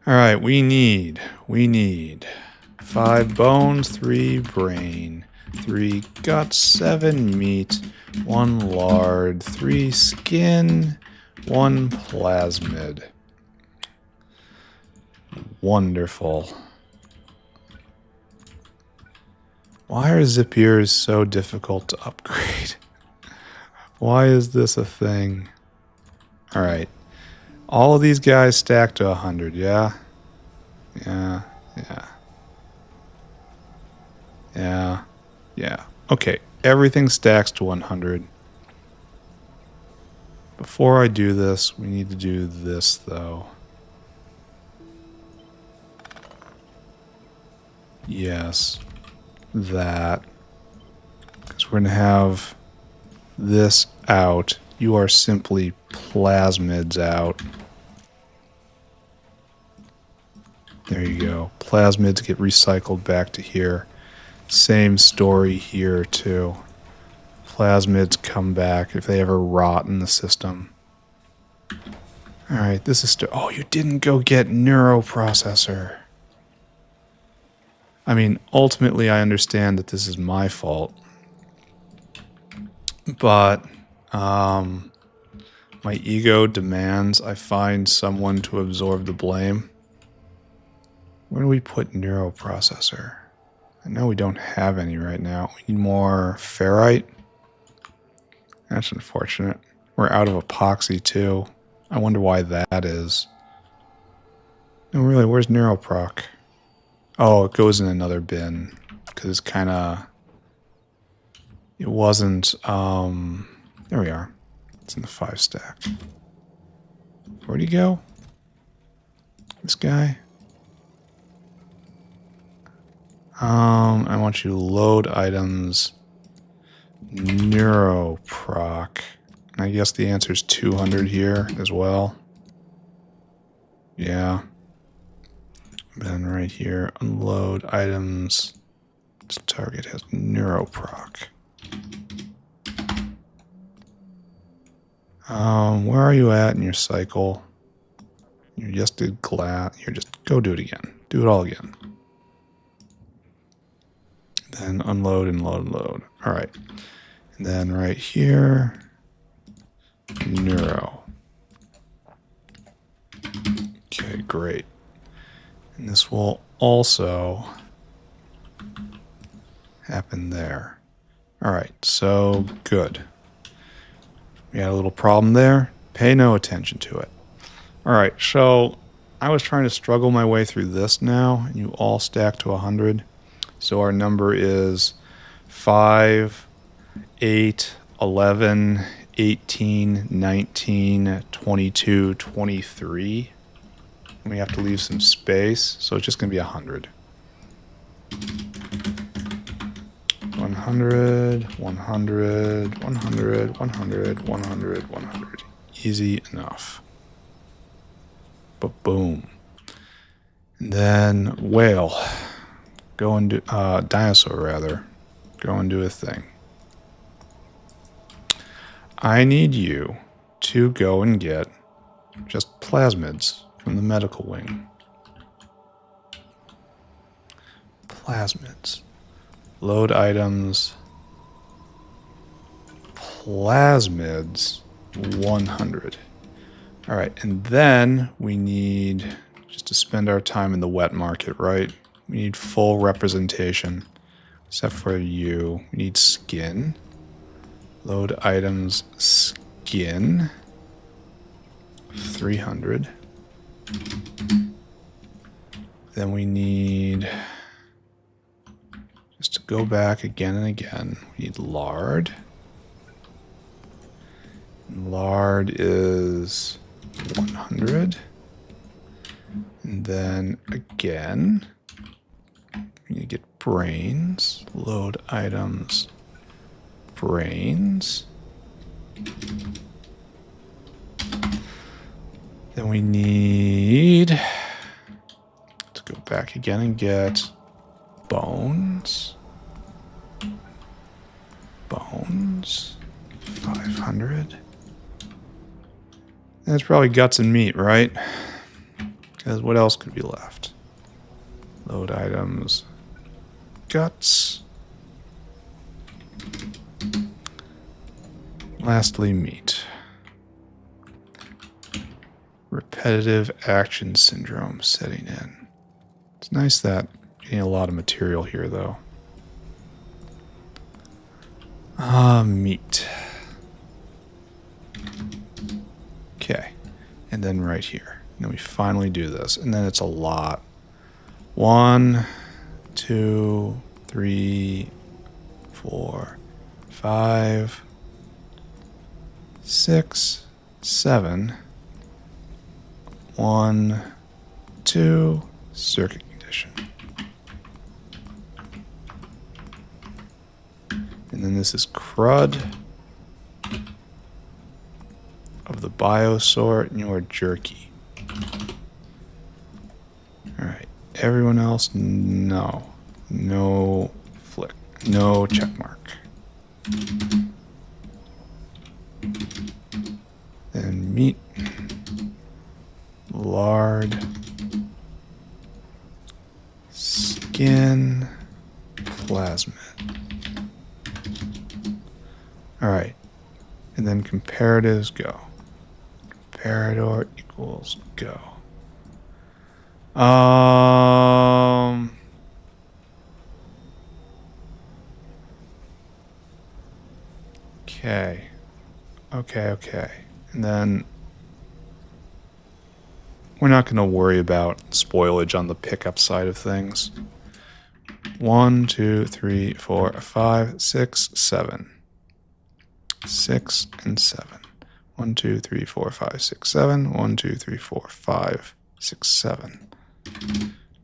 Alright, we need 5 bones, 3 brain, 3 guts, 7 meat, 1 lard, 3 skin, 1 plasmid. Wonderful. Why are Zipirs so difficult to upgrade? Why is this a thing? Alright. All of these guys stack to 100, yeah? Yeah. Okay, everything stacks to 100. Before I do this, we need to do this, though. Yes. That. Because we're going to have this out. You are simply plasmids out. There you go. Plasmids get recycled back to here. Same story here, too. Plasmids come back if they ever rot in the system. Alright, this is... oh, you didn't go get neuroprocessor. I mean, ultimately, I understand that this is my fault. But, my ego demands I find someone to absorb the blame. Where do we put neuroprocessor? I know we don't have any right now. We need more ferrite. That's unfortunate. We're out of epoxy, too. I wonder why that is. No, really, where's neuroproc? Oh, it goes in another bin. Because it's kind of... it wasn't... there we are. It's in the 5 stack. Where'd he go? This guy? I want you to load items. Neuroproc. I guess the answer is 200 here as well. Yeah. Then right here, unload items. This target has neuroproc. Where are you at in your cycle? You just did glass. Here, just go do it again. Do it all again. Then unload and load and load. All right. And then right here, neuro. Okay, great. And this will also happen there. All right, so good. We had a little problem there. Pay no attention to it. All right, so I was trying to struggle my way through this now, and you all stack to 100. So our number is 5, 8, 11, 18, 19, 22, 23. And we have to leave some space, so it's just going to be 100. 100, 100, 100, 100, 100, 100. Easy enough. But boom. And then whale. Go and do, dinosaur rather. Go and do a thing. I need you to go and get just plasmids from the medical wing. Plasmids. Load items. plasmids 100. All right, and then we need, just to spend our time in the wet market, right? We need full representation, except for you. We need skin. Load items, skin, 300. Then we need, just to go back again and again, we need lard. Lard is 100. And then again, we need to get brains. Load items, brains. Then we need to go back again and get bones. Bones, 500. And it's probably guts and meat, right? Because what else could be left? Load items, guts. Lastly, meat. Repetitive action syndrome setting in. It's nice that getting a lot of material here, though. Meat. Okay. And then right here. And then we finally do this. And then it's a lot. 1, 2, 3, 4, 5, 6, 7. 1, 2, circuit condition. And then this is crud of the bio sort, and your jerky. Alright, everyone else, no. No flick. No check mark. Then meat. Lard. Skin. Plasmid. Alright. And then comparatives go. Comparator equals go. Okay. Okay. And then we're not going to worry about spoilage on the pickup side of things. 1, 2, 3, 4, 5, 6, 7. 6 and 7. 1, 2, 3, 4, 5, 6, 7. 1, 2, 3, 4, 5, 6, 7.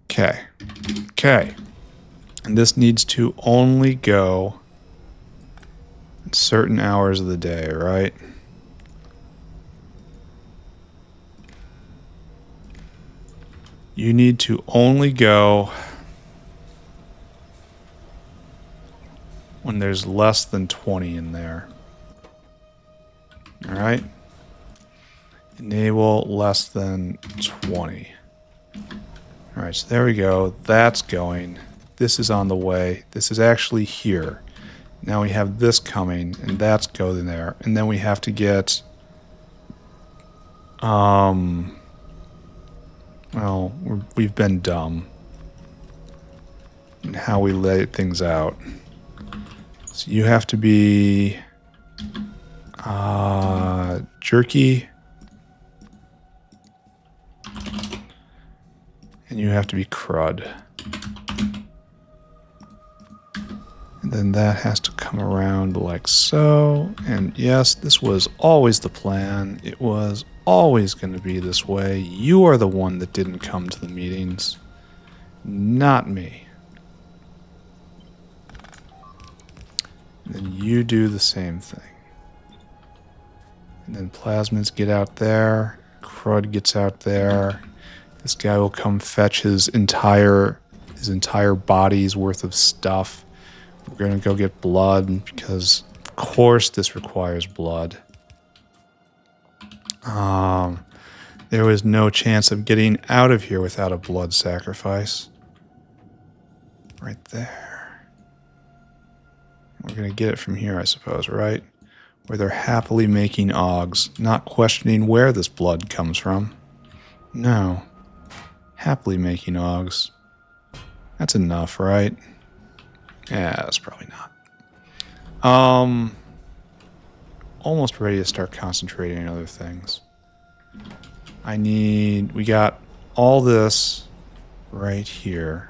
Okay. And this needs to only go at certain hours of the day, right? You need to only go when there's less than 20 in there. All right. Enable less than 20. All right, so there we go. That's going. This is on the way. This is actually here. Now we have this coming, and that's going there. And then we have to get, well, we've been dumb in how we lay things out. So you have to be jerky, and you have to be crud. And then that has to come around like so. And yes, this was always the plan. It was always going to be this way. You are the one that didn't come to the meetings, not me. And then you do the same thing. And then plasmids get out there. Crud gets out there. This guy will come fetch his entire body's worth of stuff. We're going to go get blood because, of course, this requires blood. There was no chance of getting out of here without a blood sacrifice. Right there. We're going to get it from here, I suppose, right? where they're happily making Augs, not questioning where this blood comes from. No. Happily making Augs. That's enough, right? Yeah, that's probably not. Almost ready to start concentrating on other things. We got all this right here.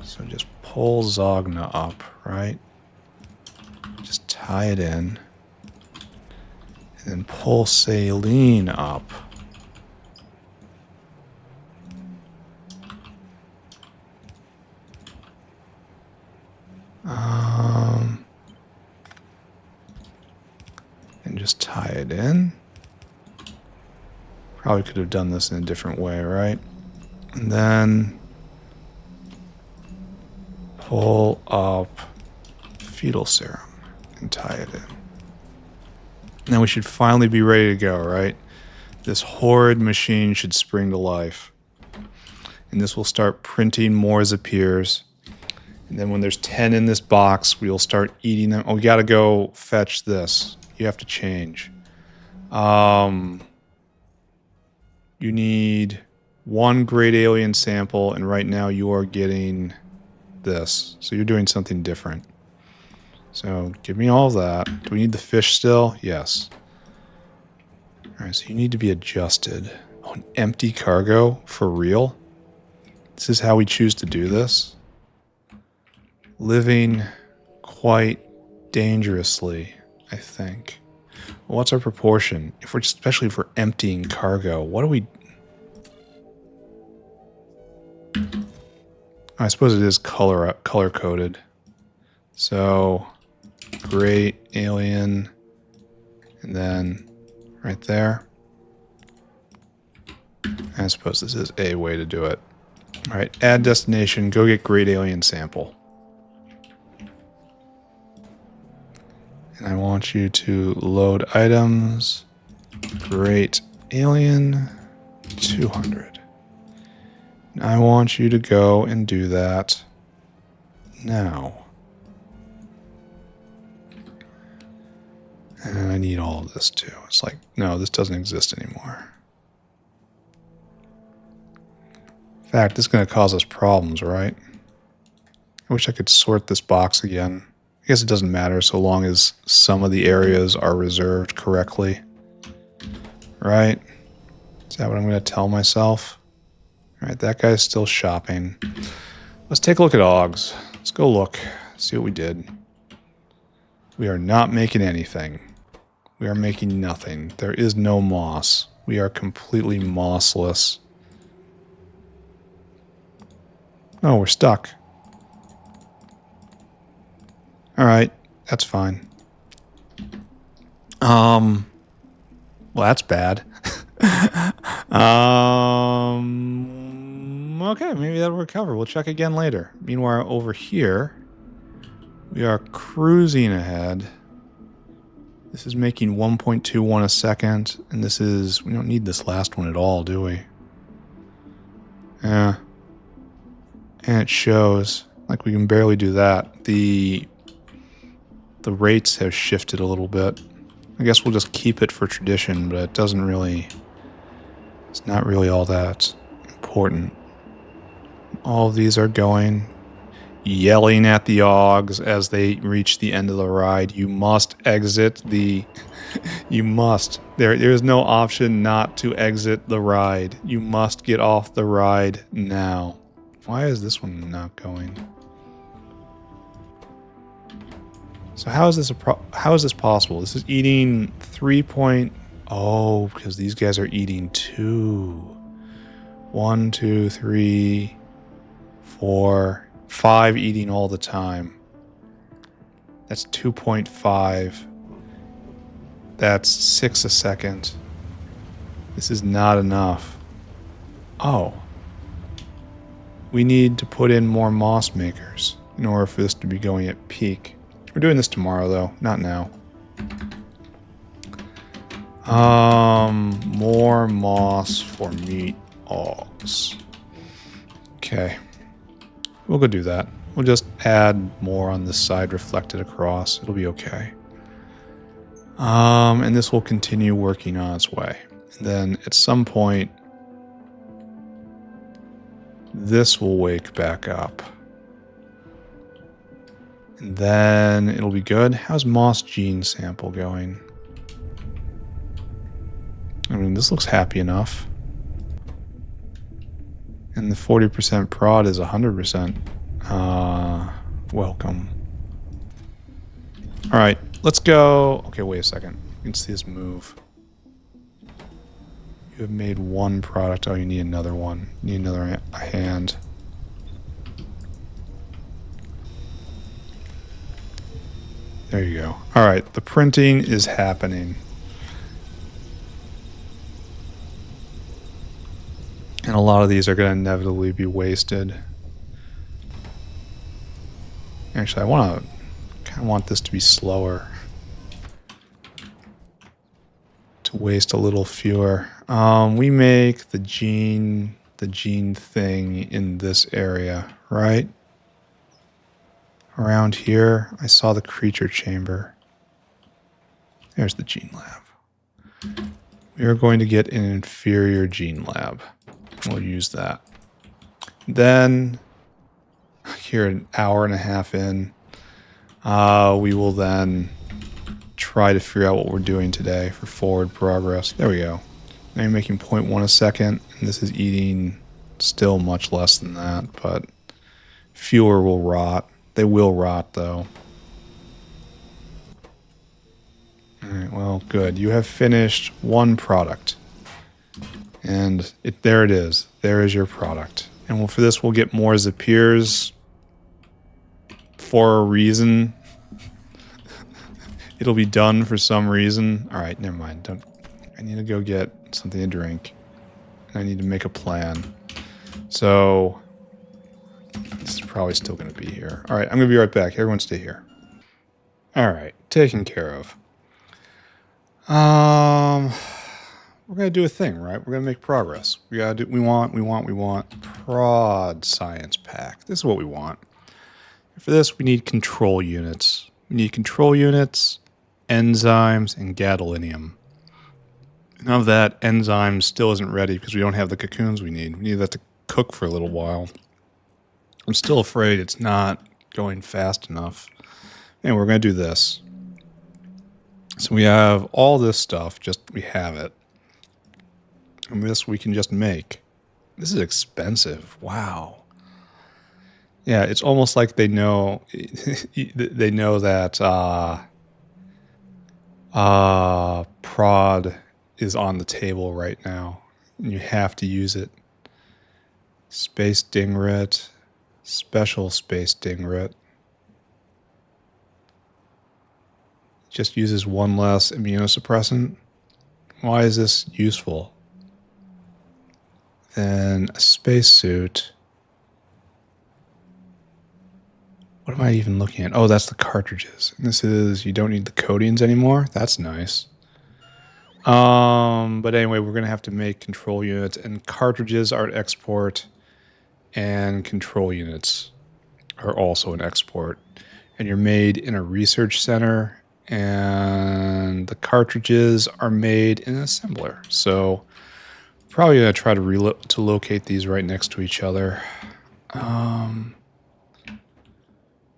So just pull Zogna up, right? Just tie it in. And then pull Saline up. And just tie it in. Probably could have done this in a different way, right? And then pull up fetal serum and tie it in. Now we should finally be ready to go, right? This horrid machine should spring to life. And this will start printing more Zipirs. And then when there's 10 in this box, we'll start eating them. Oh, we gotta go fetch this. You have to change. You need one great alien sample, and right now you are getting this. So you're doing something different. So give me all of that. Do we need the fish still? Yes. Alright, so you need to be adjusted. Oh, an empty cargo? For real? This is how we choose to do this? Living quite dangerously, I think. Well, what's our proportion? Especially if we're emptying cargo, what do we... I suppose it is color coded. So, great alien, and then right there. I suppose this is a way to do it. All right, add destination. Go get great alien sample. And I want you to load items. Great alien 200. And I want you to go and do that now. And I need all of this too. It's like, no, this doesn't exist anymore. In fact, this is going to cause us problems, right? I wish I could sort this box again. I guess it doesn't matter so long as some of the areas are reserved correctly. Right? Is that what I'm going to tell myself? Alright, that guy's still shopping. Let's take a look at Augs. Let's go look. See what we did. We are not making anything. We are making nothing. There is no moss. We are completely mossless. Oh, we're stuck. Alright, that's fine. Well, that's bad. Okay, maybe that'll recover. We'll check again later. Meanwhile, over here, we are cruising ahead. This is making 1.21 a second, and this is... We don't need this last one at all, do we? Yeah. And it shows. Like, we can barely do that. The rates have shifted a little bit. I guess we'll just keep it for tradition, but it doesn't really... It's not really all that important. All of these are going, yelling at the Augs as they reach the end of the ride. You must exit the... You must. There is no option not to exit the ride. You must get off the ride now. Why is this one not going? So how is this possible? This is eating 3. Oh, because these guys are eating 2. 1, 2, 3, 4, 5 eating all the time. That's 2.5. That's 6 a second. This is not enough. Oh. We need to put in more moss makers in order for this to be going at peak. We're doing this tomorrow, though, not now. More moss for meat Augs. Okay. We'll go do that. We'll just add more on this side reflected across. It'll be okay. And this will continue working on its way. And then at some point, this will wake back up. And then it'll be good. How's Moss gene sample going? I mean, this looks happy enough. And the 40% prod is 100%. Welcome. All right, let's go. Okay, wait a second. You can see this move. You have made one product. Oh, you need another one. You need another hand. There you go. All right, the printing is happening. And a lot of these are going to inevitably be wasted. Actually, I kind of want this to be slower. To waste a little fewer. We make the gene thing in this area, right? Around here, I saw the creature chamber. There's the gene lab. We are going to get an inferior gene lab. We'll use that. Then, here an hour and a half in, we will then try to figure out what we're doing today for forward progress. There we go. Now you're making 0.1 a second, and this is eating still much less than that, but fewer will rot. They will rot, though. Alright, well, good. You have finished one product. And there it is. There is your product. And for this, we'll get more Zipirs for a reason. It'll be done for some reason. Alright, never mind. I need to go get something to drink. And I need to make a plan. So this is probably still going to be here. Alright, I'm going to be right back. Everyone stay here. Alright, taken care of. We're going to do a thing, right? We're going to make progress. We want prod science pack. This is what we want. For this, we need control units. We need control units, enzymes, and gadolinium. None of that enzyme still isn't ready because we don't have the cocoons we need. We need that to cook for a little while. I'm still afraid it's not going fast enough. And we're going to do this. So we have all this stuff, we have it. And this we can just make. This is expensive. Wow. Yeah, it's almost like they know that prod is on the table right now. And you have to use it. Space Dingret. Special Space Dingret. Just uses one less immunosuppressant. Why is this useful? Then a spacesuit. What am I even looking at? Oh, that's the cartridges. And this is, you don't need the coatings anymore. That's nice. But anyway, we're going to have to make control units, and cartridges are an export, and control units are also an export. And you're made in a research center, and the cartridges are made in an assembler. So probably going to try to locate these right next to each other.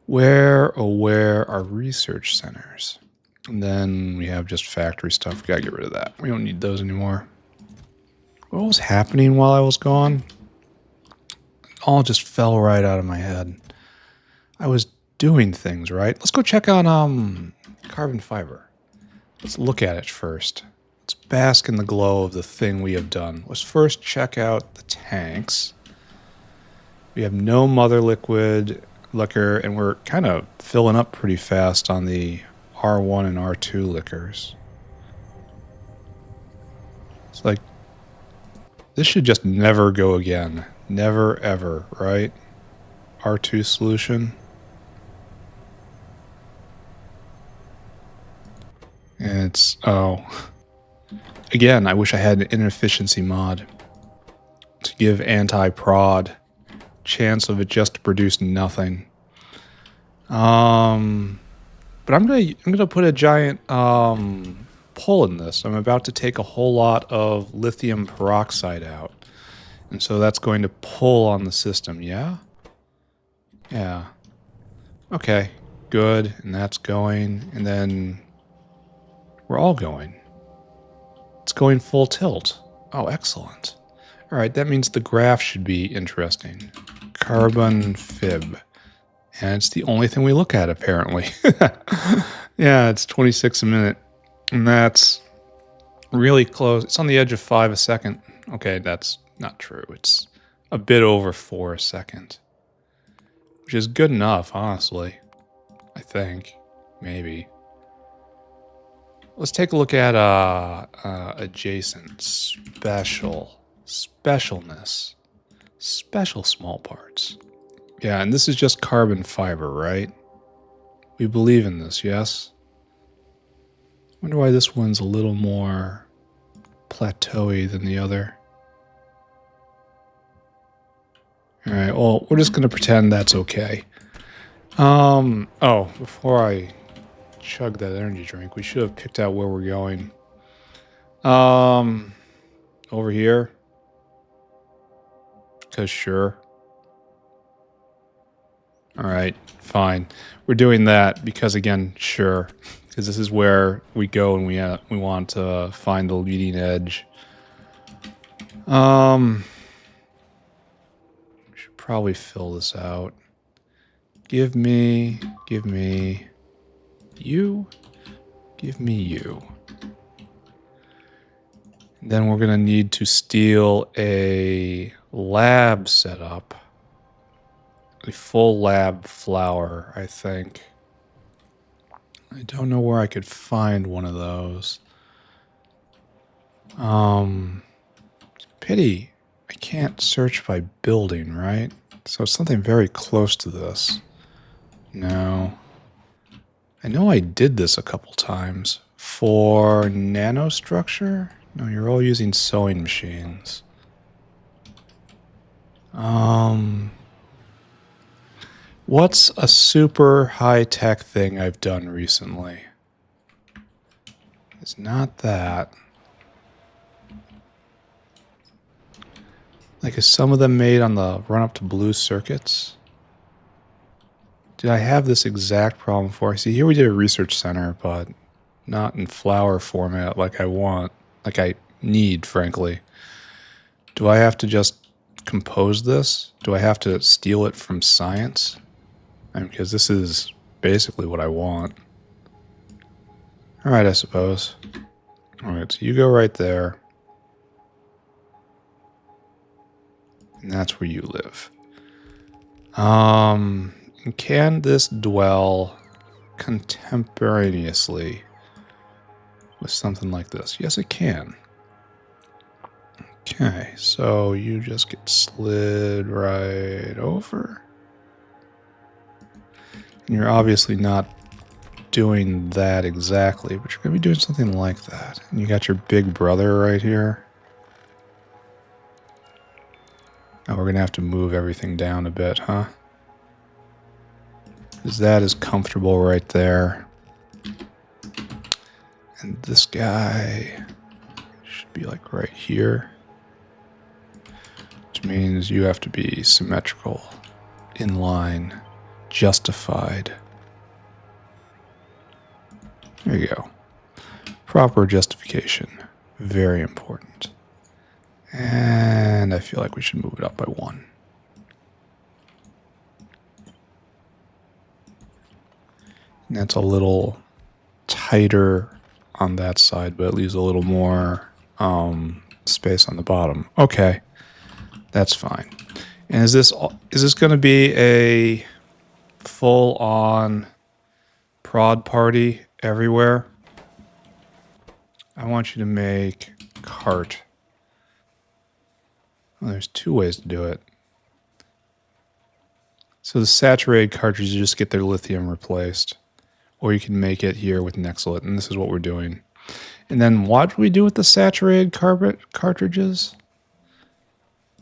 Where are research centers? And then we have just factory stuff. We gotta get rid of that. We don't need those anymore. What was happening while I was gone? It all just fell right out of my head. I was doing things, right? Let's go check out carbon fiber. Let's look at it first. Let's bask in the glow of the thing we have done. Let's first check out the tanks. We have no mother liquid liquor, and we're kind of filling up pretty fast on the R1 and R2 liquors. It's like, this should just never go again. Never, ever, right? R2 solution. And it's, oh. Again, I wish I had an inefficiency mod to give anti-prod chance of it just to produce nothing. But I'm gonna put a giant pull in this. I'm about to take a whole lot of lithium peroxide out. And so that's going to pull on the system, yeah? Yeah. Okay, good. And that's going. And then we're all going. It's going full tilt. Oh, excellent. All right, that means the graph should be interesting. Carbon fib. And it's the only thing we look at, apparently. Yeah, it's 26 a minute. And that's really close. It's on the edge of 5 a second. Okay, that's not true. It's a bit over 4 a second. Which is good enough, honestly. I think. Maybe. Let's take a look at adjacent, specialness, special small parts. Yeah, and this is just carbon fiber, right? We believe in this, yes? Wonder why this one's a little more plateauy than the other. Alright, well, we're just going to pretend that's okay. Oh, before I chug that energy drink, we should have picked out where we're going. Over here. Because sure. Alright, fine. We're doing that because, again, sure. Because this is where we go and we want to find the leading edge. We should probably fill this out. Give me you. Give me you. And then we're going to need to steal a lab setup. A full lab flower, I think. I don't know where I could find one of those. Pity. I can't search by building, right? So it's something very close to this. No. I know I did this a couple times. For nanostructure? No, you're all using sewing machines. What's a super high-tech thing I've done recently? It's not that. Like, is some of them made on the run-up to blue circuits? Did I have this exact problem before? See, here we did a research center, but not in flower format like I want. Like I need, frankly. Do I have to just compose this? Do I have to steal it from science? I mean, because this is basically what I want. Alright, I suppose. Alright, so you go right there. And that's where you live. Can this dwell contemporaneously with something like this? Yes, it can. Okay, so you just get slid right over. And you're obviously not doing that exactly, but you're going to be doing something like that. And you got your big brother right here. Now we're going to have to move everything down a bit, huh? Because that is comfortable right there. And this guy should be like right here. Which means you have to be symmetrical, in line, justified. There you go. Proper justification. Very important. And I feel like we should move it up by 1. And that's a little tighter on that side, but it leaves a little more space on the bottom. Okay, that's fine. And is this going to be a full-on prod party everywhere? I want you to make cart. Well, there's 2 ways to do it. So the saturated cartridges just get their lithium replaced. Or you can make it here with Nexelit, and this is what we're doing. And then what do we do with the saturated cartridges?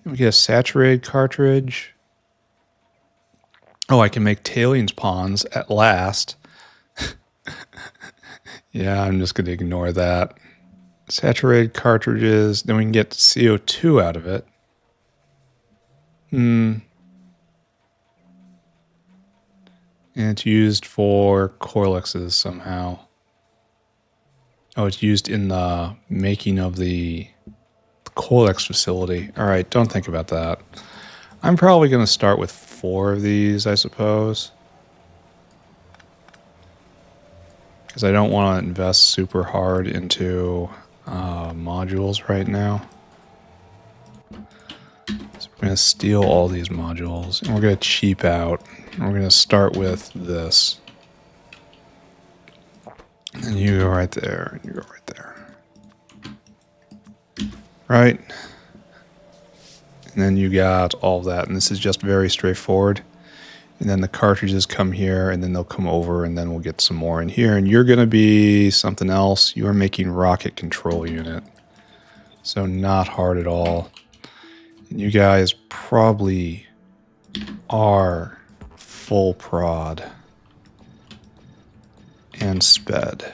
We get a saturated cartridge. Oh, I can make tailings ponds at last. Yeah, I'm just going to ignore that. Saturated cartridges, then we can get CO2 out of it. And it's used for Corlexes somehow. Oh, it's used in the making of the Corlex facility. All right, don't think about that. I'm probably going to start with 4 of these, I suppose. Because I don't want to invest super hard into modules right now. So we're going to steal all these modules, and we're going to cheap out. And we're going to start with this. And you go right there, and you go right there. Right? And then you got all that, and this is just very straightforward. And then the cartridges come here, and then they'll come over, and then we'll get some more in here. And you're going to be something else. You are making rocket control unit. So not hard at all. And you guys probably are full prod and sped.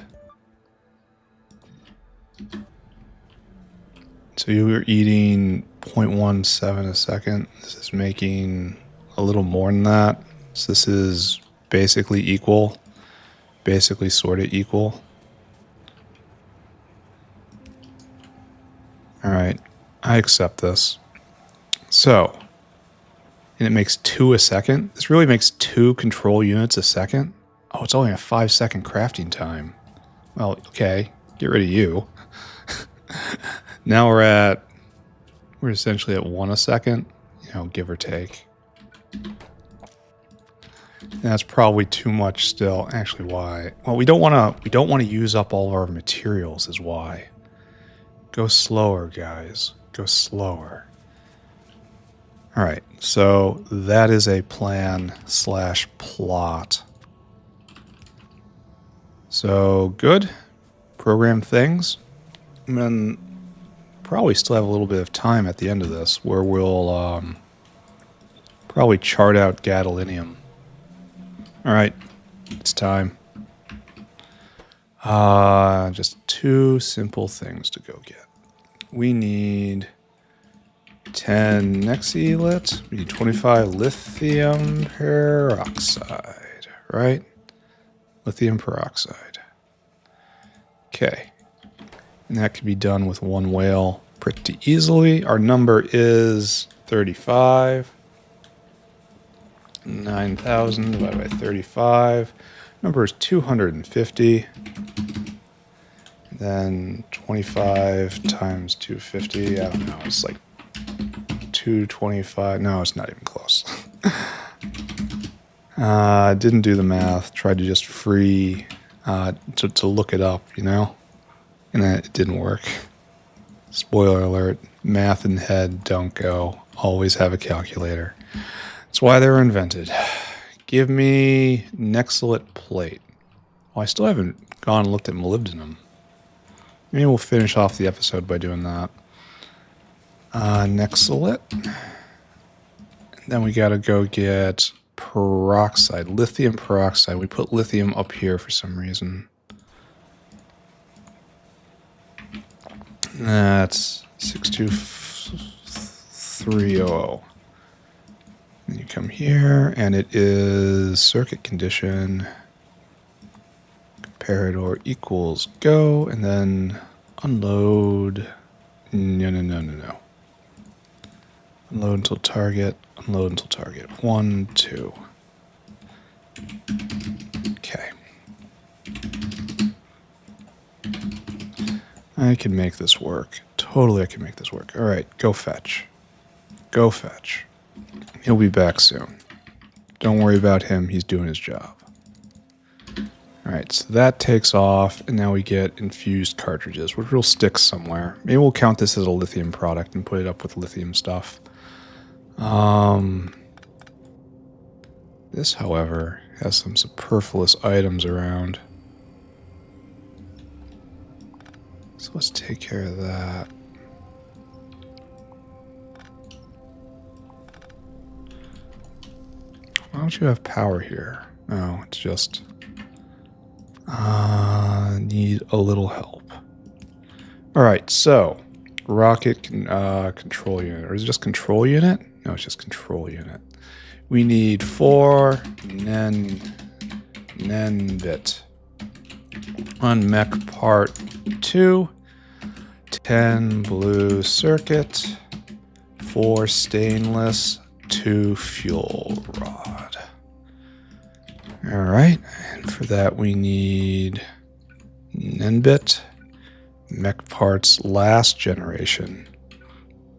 So you were eating 0.17 a second. This is making a little more than that. So this is basically equal. Basically sort of equal. Alright, I accept this. So, and it makes 2 a second. This really makes 2 control units a second. Oh, it's only a 5-second crafting time. Well, okay, get rid of you. Now we're essentially at 1 a second, give or take. And that's probably too much still. Actually, why? Well, we don't want to use up all of our materials is why. Go slower, guys. Go slower. All right, so that is a plan/plot. So good. Program things. And then probably still have a little bit of time at the end of this where we'll probably chart out gadolinium. All right, it's time. Just 2 simple things to go get. We need 10 Nexelit. We need 25 lithium peroxide, right? Lithium peroxide. Okay. And that can be done with 1 whale pretty easily. Our number is 35. 9,000 divided by 35. Number is 250. Then 25 times 250. I don't know. It's like 225. No, it's not even close. Didn't do the math. Tried to just free to look it up, and it didn't work. Spoiler alert, math in the head don't go. Always have a calculator. That's why they were invented. Give me Nexelit plate. Well, I still haven't gone and looked at molybdenum. Maybe we'll finish off the episode by doing that. Nexelit. Then we gotta go get peroxide, lithium peroxide. We put lithium up here for some reason. That's 62300. Then you come here, and it is circuit condition. Comparador equals go, and then unload. No. Unload until target. Unload until target. 1, 2. Okay. I can make this work. Totally I can make this work. Alright, go fetch. Go fetch. He'll be back soon. Don't worry about him. He's doing his job. Alright, so that takes off, and now we get infused cartridges, which will stick somewhere. Maybe we'll count this as a lithium product and put it up with lithium stuff. This, however, has some superfluous items around. So let's take care of that. Why don't you have power here? No, it's just Need a little help. All right, so rocket control unit, or is it just control unit? No, it's just control unit. We need 4 nen-bit on mech part 2, 10 blue circuit, 4 stainless, 2 fuel rod. All right, and for that we need nen-bit, mech parts last generation,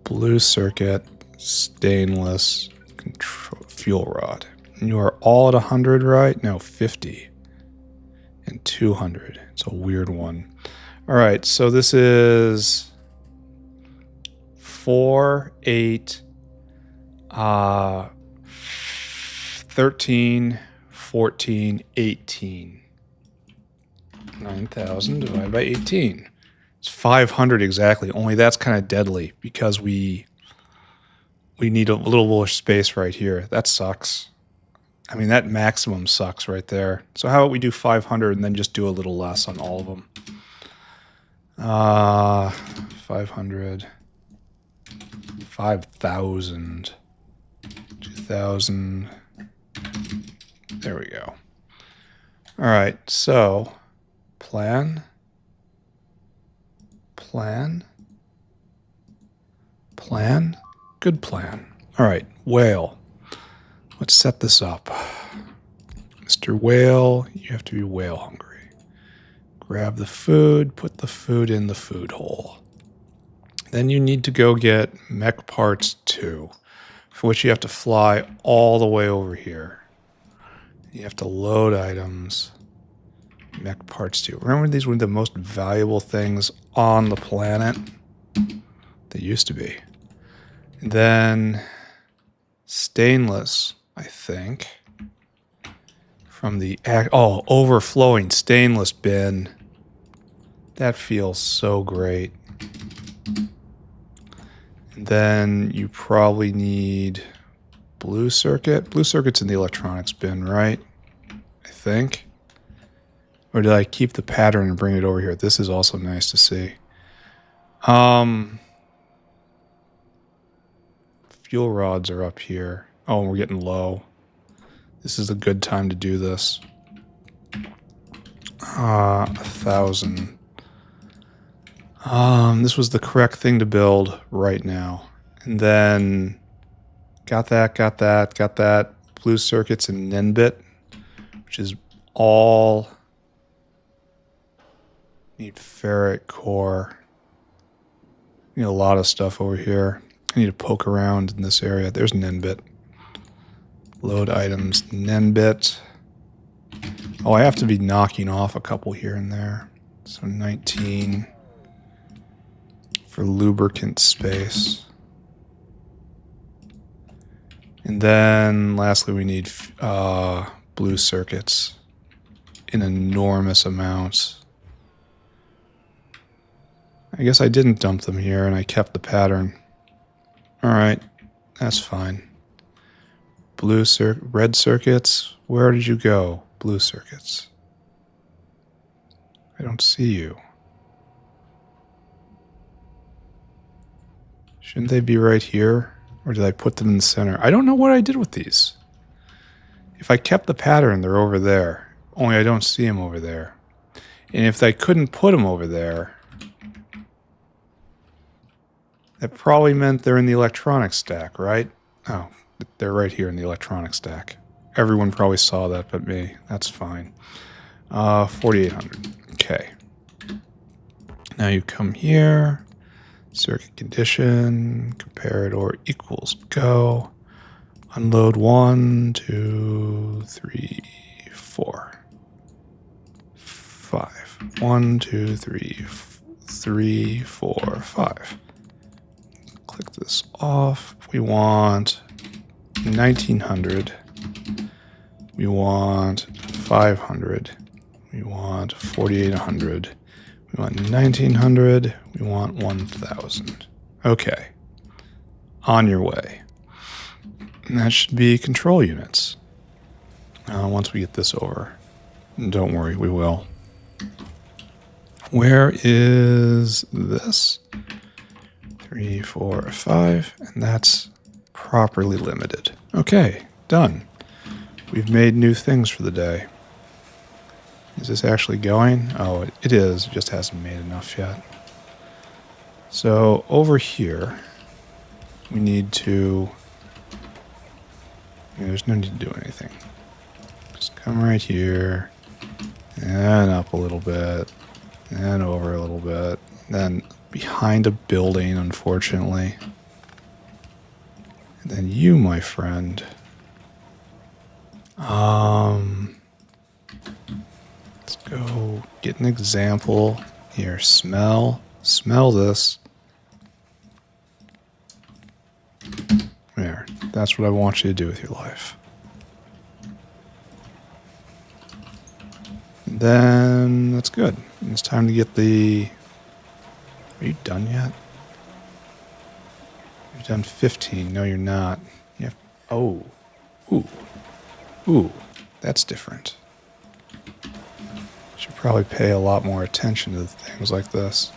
blue circuit, stainless, fuel rod. And you are all at 100, right? No, 50 and 200. It's a weird one. All right, so this is 4, 8, 13, 14, 18. 9,000 divided by 18. It's 500 exactly, only that's kind of deadly because we need a little more space right here. That sucks. I mean, that maximum sucks right there. So how about we do 500 and then just do a little less on all of them? 500, 5,000, 2,000. There we go. All right, so plan, good plan. All right, whale. Let's set this up. Mr. Whale, you have to be whale hungry. Grab the food, put the food in the food hole. Then you need to go get mech parts 2, for which you have to fly all the way over here. You have to load items, mech parts 2. Remember, these were the most valuable things on the planet? They used to be. And then stainless, I think, from the overflowing stainless bin. That feels so great. And then you probably need blue circuit. Blue circuit's in the electronics bin, right? I think. Or did I keep the pattern and bring it over here? This is also nice to see. Fuel rods are up here. Oh, we're getting low. This is a good time to do this. 1,000. This was the correct thing to build right now. And then got that. Blue circuits and nen-bit, which is all. Need ferrite core. Need a lot of stuff over here. I need to poke around in this area. There's nen-bit. Load items, nen-bit. Oh, I have to be knocking off a couple here and there. So 19 for lubricant space. And then lastly we need blue circuits in enormous amounts. I guess I didn't dump them here and I kept the pattern. Alright, that's fine. Red circuits, where did you go? Blue circuits. I don't see you. Shouldn't they be right here? Or did I put them in the center? I don't know what I did with these. If I kept the pattern, they're over there. Only I don't see them over there. And if I couldn't put them over there, that probably meant they're in the electronics stack, right? Oh, they're right here in the electronics stack. Everyone probably saw that but me. That's fine. 4,800. Okay. Now you come here. Circuit condition. Comparator equals go. Unload 1, 2, 3, 4, 5. 1, 2, 3, 3, 4, 5. Click this off. We want 1,900. We want 500. We want 4,800. We want 1,900. We want 1,000. Okay. On your way. And that should be control units. Once we get this over. And don't worry, we will. Where is this? 3, 4, 5, and that's properly limited. Okay, done. We've made new things for the day. Is this actually going? Oh, it is. It just hasn't made enough yet. So over here, we need to... there's no need to do anything. Just come right here, and up a little bit, and over a little bit, then behind a building, unfortunately. And then you, my friend. Let's go get an example. Here, smell this. There, that's what I want you to do with your life. And then that's good. It's time to get the... Are you done yet? You've done 15. No, you're not. You have... Oh. Ooh. That's different. Should probably pay a lot more attention to things like this.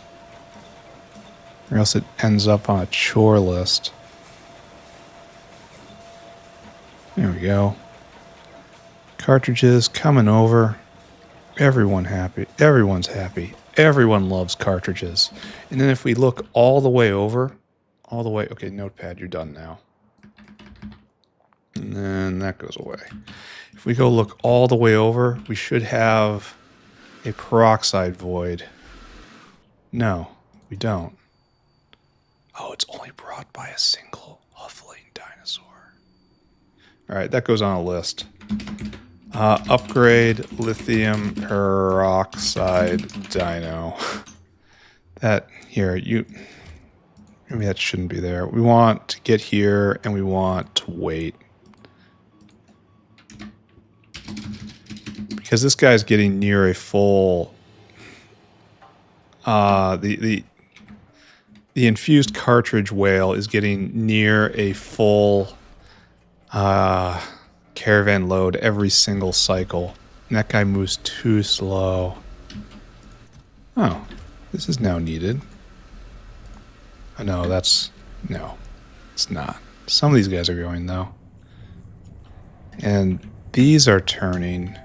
Or else it ends up on a chore list. There we go. Cartridges coming over. Everyone happy. Everyone's happy. Everyone loves cartridges. And then if we look all the way over, all the way... Okay, notepad, you're done now. And then that goes away. If we go look all the way over, we should have a peroxide void. No, we don't. Oh, it's only brought by a single huffling dinosaur. All right, that goes on a list. Upgrade lithium peroxide dino. That here, maybe that shouldn't be there. We want to get here and we want to wait. Because this guy's getting near a full... The infused cartridge whale is getting near a full caravan load every single cycle. And that guy moves too slow. Oh, this is now needed. Oh, no, no, it's not. Some of these guys are going, though. And these are turning.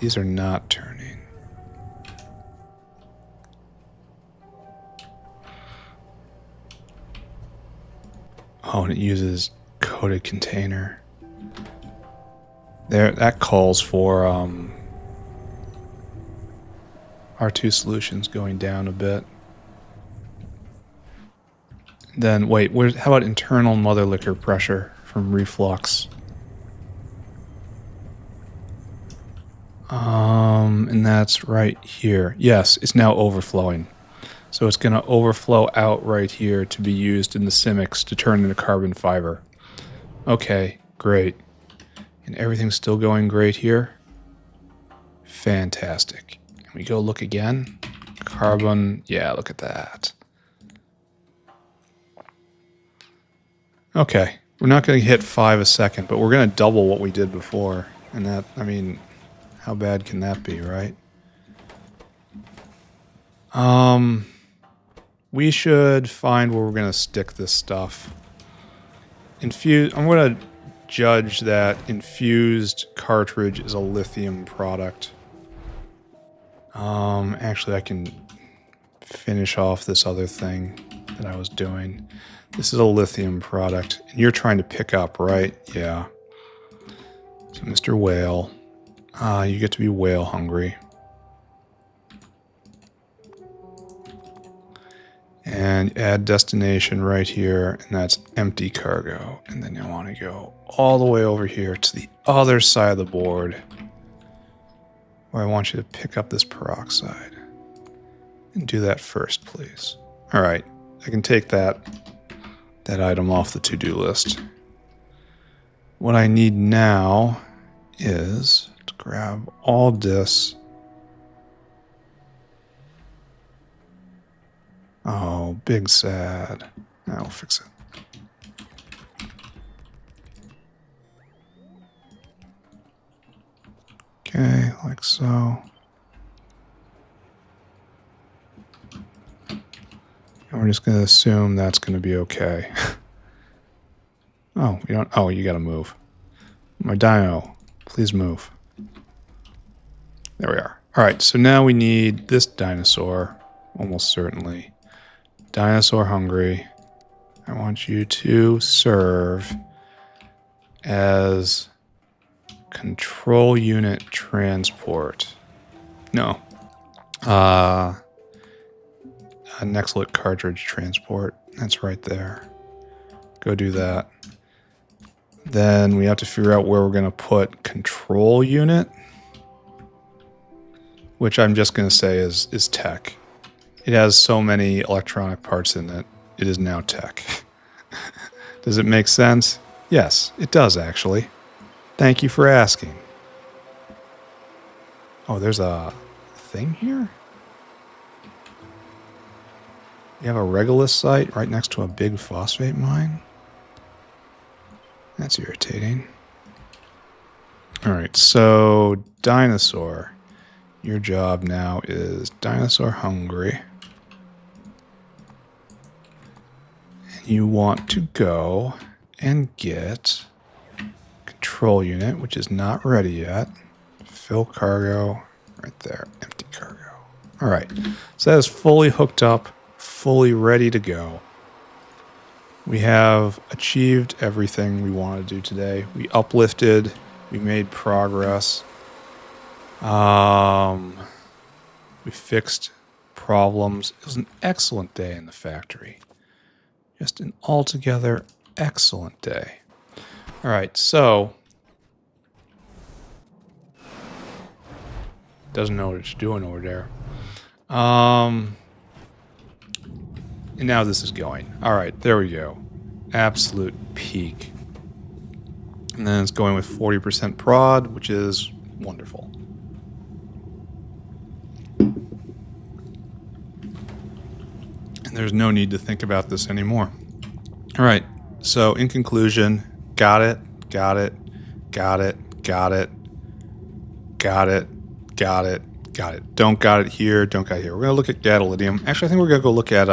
These are not turning. Oh, and it uses coated container. There, that calls for R2 solutions going down a bit. Then wait, how about internal mother liquor pressure from reflux? And that's right here. Yes, it's now overflowing. So it's going to overflow out right here to be used in the Simics to turn into carbon fiber. Okay, great. And everything's still going great here? Fantastic. Can we go look again? Carbon, yeah, look at that. Okay, we're not going to hit 5 a second, but we're going to double what we did before. And that, I mean, how bad can that be, right? We should find where we're going to stick this stuff. I'm going to judge that infused cartridge is a lithium product. Actually, I can finish off this other thing that I was doing. This is a lithium product, and you're trying to pick up, right? Yeah. So, Mr. Whale, you get to be whale hungry. And add destination right here, and that's empty cargo. And then you want to go all the way over here to the other side of the board, where I want you to pick up this peroxide. And do that first, please. All right, I can take that item off the to-do list. What I need now is to grab all this. Oh, big sad. I'll fix it. Okay, like so. And we're just going to assume that's going to be okay. Oh, you don't. Oh, you got to move. My dino, please move. There we are. All right, so now we need this dinosaur, almost certainly. Dinosaur hungry. I want you to serve as control unit transport. No. A Nexelit cartridge transport. That's right there. Go do that. Then we have to figure out where we're going to put control unit, which I'm just going to say is tech. It has so many electronic parts in it. It is now tech. Does it make sense? Yes, it does actually. Thank you for asking. Oh, there's a thing here? You have a Regulus site right next to a big phosphate mine? That's irritating. Alright, so dinosaur. Your job now is dinosaur hungry. And you want to go and get control unit, which is not ready yet. Fill cargo right there. Empty cargo. Alright, so that is fully hooked up, fully ready to go. We have achieved everything we wanted to do today. We uplifted. We made progress. We fixed problems. It was an excellent day in the factory. Just an altogether excellent day. All right, so doesn't know what it's doing over there. And now this is going. All right, there we go. Absolute peak. And then it's going with 40% prod, which is wonderful. And there's no need to think about this anymore. All right, so in conclusion, got it, got it, got it, got it, got it, got it, got it. Don't got it here, don't got it here. We're going to look at gadolinium. Actually, I think we're going to go look at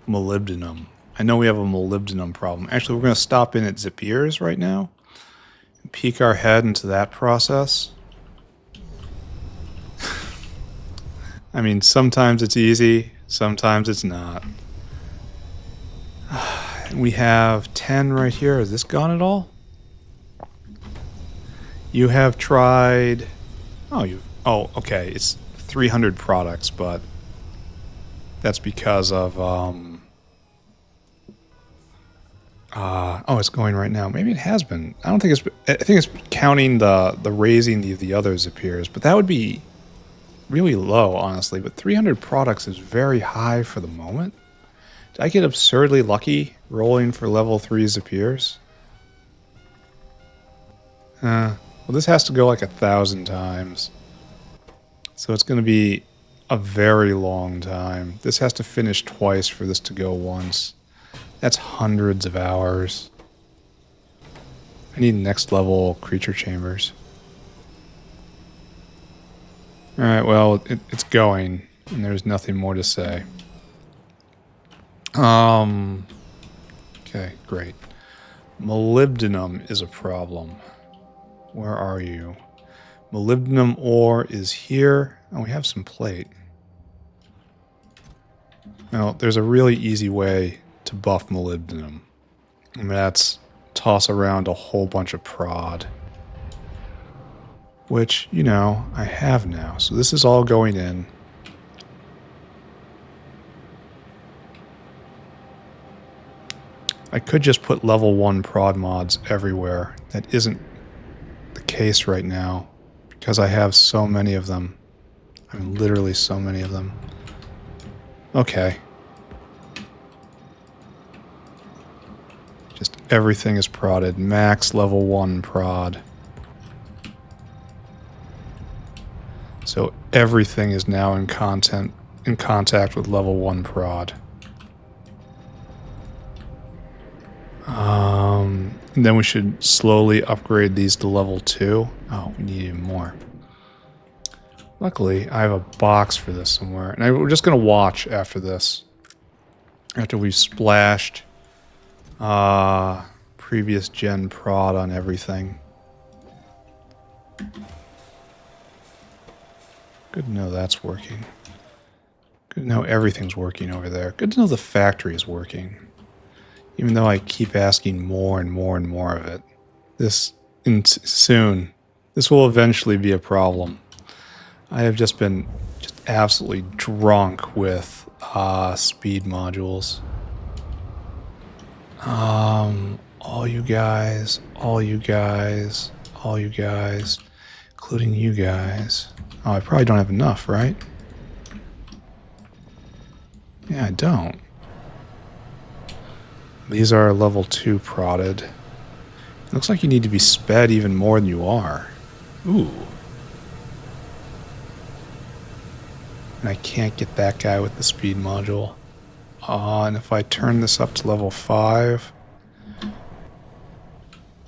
molybdenum. I know we have a molybdenum problem. Actually, we're going to stop in at Zipir's right now and peek our head into that process. I mean, sometimes it's easy, sometimes it's not. We have 10 right here. Is this gone at all? You have tried... Oh, okay. It's 300 products, but that's because of... oh, it's going right now. Maybe it has been. I don't think it's... I think it's counting the raising the other Zipirs, but that would be really low, honestly. But 300 products is very high for the moment. Did I get absurdly lucky rolling for level 3 Zipirs? Well, this has to go like 1,000 times. So it's going to be a very long time. This has to finish twice for this to go once. That's hundreds of hours. I need next level creature chambers. Alright, well, it's going, and there's nothing more to say. Okay, great. Molybdenum is a problem. Where are you? Molybdenum ore is here. Oh, we have some plate. Now, there's a really easy way to buff molybdenum. And that's toss around a whole bunch of prod. Which, you know, I have now. So this is all going in. I could just put level 1 prod mods everywhere. That isn't the case right now because I have so many of them. I mean, literally so many of them. Okay. Just everything is prodded. Max level 1 prod. So everything is now in contact with level 1 prod. And then we should slowly upgrade these to level 2. Oh, we need even more. Luckily, I have a box for this somewhere. And we're just going to watch after this. After we've splashed previous gen prod on everything. Good to know that's working. Good to know everything's working over there. Good to know the factory is working. Even though I keep asking more and more and more of it. Soon, this will eventually be a problem. I have just been absolutely drunk with speed modules. All you guys, including you guys. Oh, I probably don't have enough, right? Yeah, I don't. These are level 2 prodded. Looks like you need to be sped even more than you are. Ooh. And I can't get that guy with the speed module. And if I turn this up to level 5...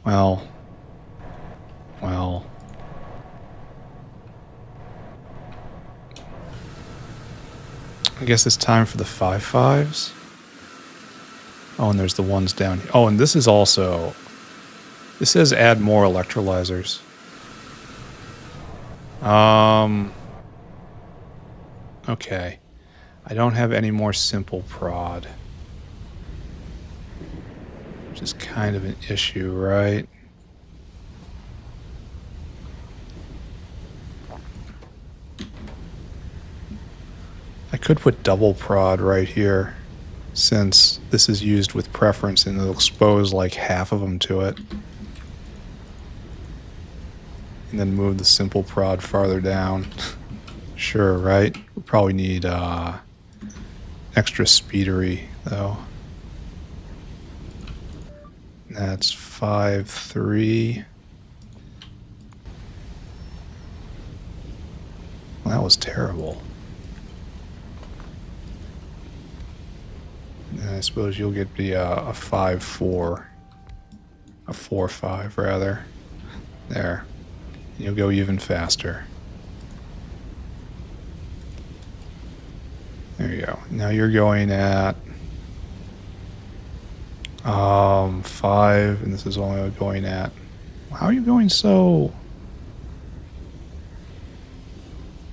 Well... I guess it's time for the 5.5s. Oh, and there's the ones down here. Oh, and this is also... This says add more electrolyzers. Okay. I don't have any more simple prod. Which is kind of an issue, right? I could put double prod right here, since this is used with preference and it'll expose like half of them to it. And then move the simple prod farther down. Sure, right? We'll probably need extra speedery, though. That's 5.3. Well, that was terrible. And I suppose you'll get the a 5.4. A 4.5, rather. There. You'll go even faster. There you go. Now you're going at 5, and this is only going at... How are you going so...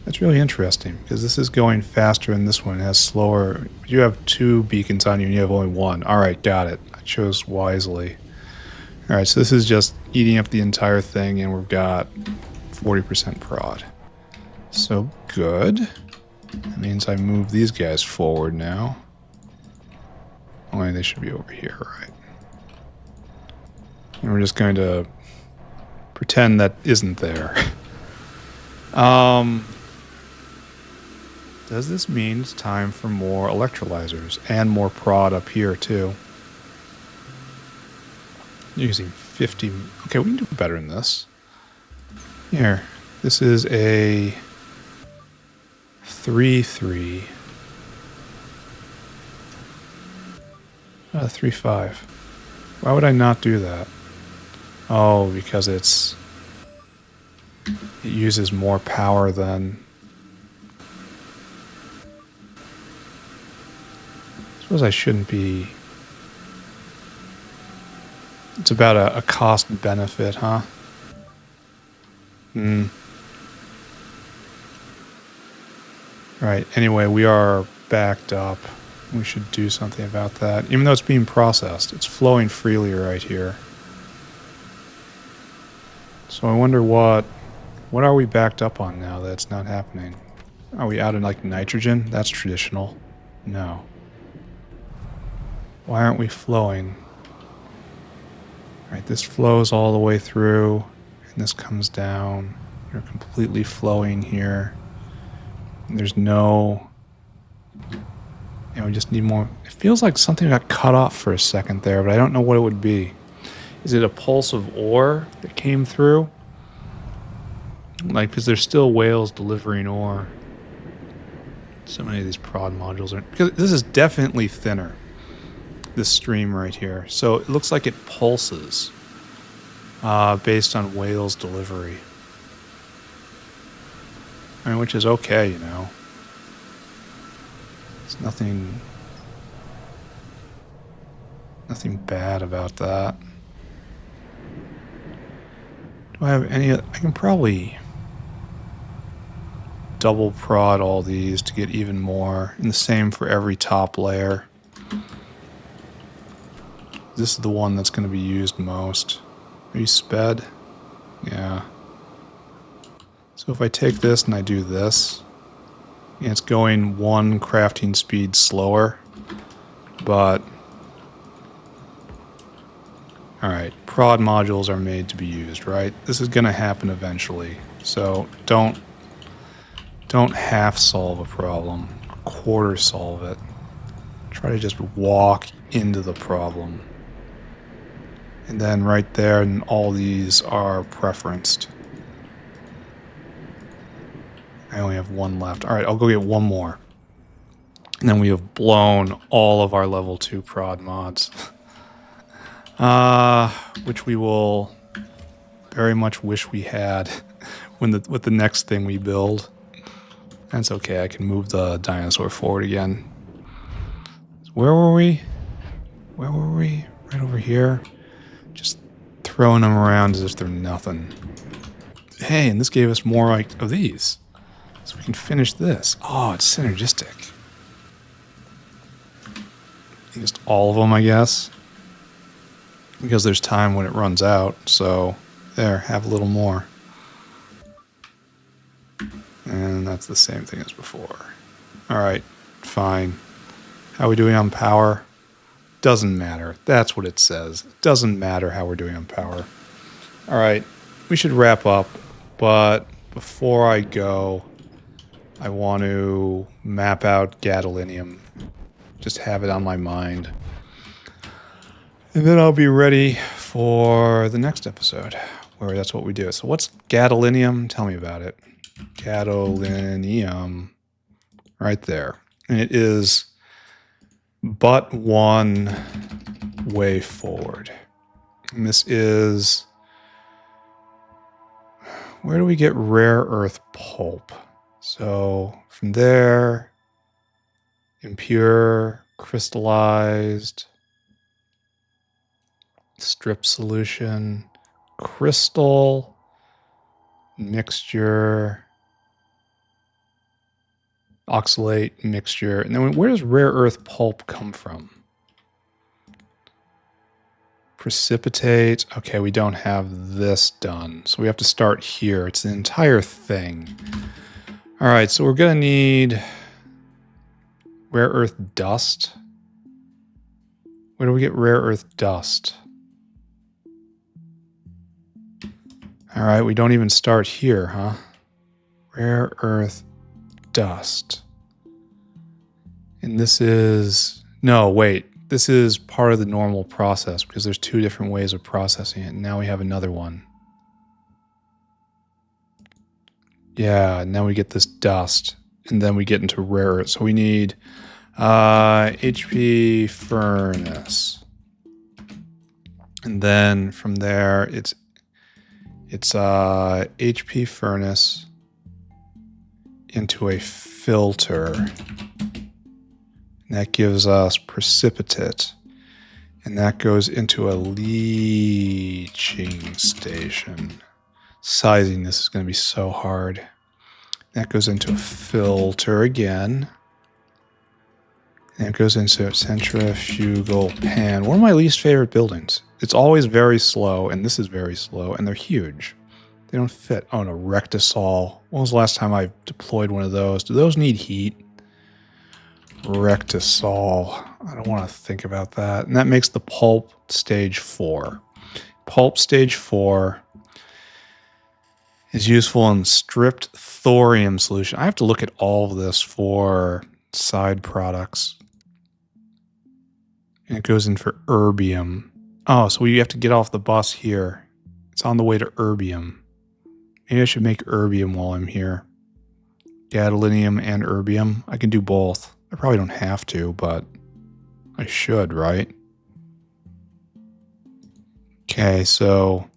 That's really interesting, because this is going faster and this one has slower... You have 2 beacons on you and you have only 1. Alright, got it. I chose wisely. Alright, so this is just eating up the entire thing, and we've got 40% prod. So, good. That means I move these guys forward now. Only they should be over here, right? And we're just going to pretend that isn't there. Does this mean it's time for more electrolyzers and more prod up here too? Using 50... Okay, we can do better than this. Here. This is a 3.3. 3.5. Why would I not do that? Oh, because it uses more power than... I suppose I shouldn't be... It's about a cost benefit, huh? Right, anyway, we are backed up. We should do something about that. Even though it's being processed, it's flowing freely right here. So I wonder what are we backed up on now that it's not happening? Are we out in like nitrogen? That's traditional. No. Why aren't we flowing? Right, this flows all the way through, and this comes down. You're completely flowing here. And there's no... Yeah, we just need more... It feels like something got cut off for a second there, but I don't know what it would be. Is it a pulse of ore that came through? Like, because there's still whales delivering ore. So many of these prod modules are... Because this is definitely thinner. This stream right here. So it looks like it pulses based on whales delivery. I mean, which is okay, you know. It's nothing bad about that. Do I have any? I can probably double prod all these to get even more, and the same for every top layer. This is the one that's going to be used most. Are you sped? Yeah. So if I take this and I do this, and it's going 1 crafting speed slower, but alright, prod modules are made to be used, right? This is going to happen eventually, so don't half solve a problem, quarter solve it. Try to just walk into the problem. And then right there, and all these are preferenced. I only have 1 left. Alright, I'll go get 1 more. And then we have blown all of our level 2 prod mods. Which we will very much wish we had with the next thing we build. That's okay, I can move the dinosaur forward again. Where were we? Where were we? Right over here. Just throwing them around as if they're nothing. Hey, and this gave us more like of these. So we can finish this. Oh, it's synergistic. Just all of them, I guess. Because there's time when it runs out. So, there, have a little more. And that's the same thing as before. Alright, fine. How are we doing on power? Doesn't matter. That's what it says. It doesn't matter how we're doing on power. Alright, we should wrap up. But before I go, I want to map out gadolinium. Just have it on my mind. And then I'll be ready for the next episode, where that's what we do. So what's gadolinium? Tell me about it. Gadolinium. Right there. And it is but one way forward. And this is... Where do we get rare earth pulp? So from there, impure, crystallized, strip solution, crystal, mixture, oxalate, mixture. And then where does rare earth pulp come from? Precipitate. Okay, we don't have this done. So we have to start here. It's the entire thing. All right, so we're going to need rare earth dust. Where do we get rare earth dust? All right, we don't even start here, huh? Rare earth dust. And this is... No, wait. This is part of the normal process because there's 2 different ways of processing it. And now we have another one. Yeah, now we get this dust. And then we get into rare earth. So we need HP furnace. And then from there, it's HP furnace into a filter. And that gives us precipitate. And that goes into a leaching station. Sizing this is going to be so hard. That goes into a filter again. And it goes into a centrifugal pan. One of my least favorite buildings. It's always very slow, and this is very slow, and they're huge. They don't fit. Oh, no, Rectisol. When was the last time I deployed one of those? Do those need heat? Rectisol. I don't want to think about that. And that makes the pulp stage 4. Pulp stage 4 is useful in stripped thorium solution. I have to look at all of this for side products. And it goes in for erbium. Oh, so we have to get off the bus here. It's on the way to erbium. Maybe I should make erbium while I'm here. Gadolinium and erbium. I can do both. I probably don't have to, but I should, right? Okay, so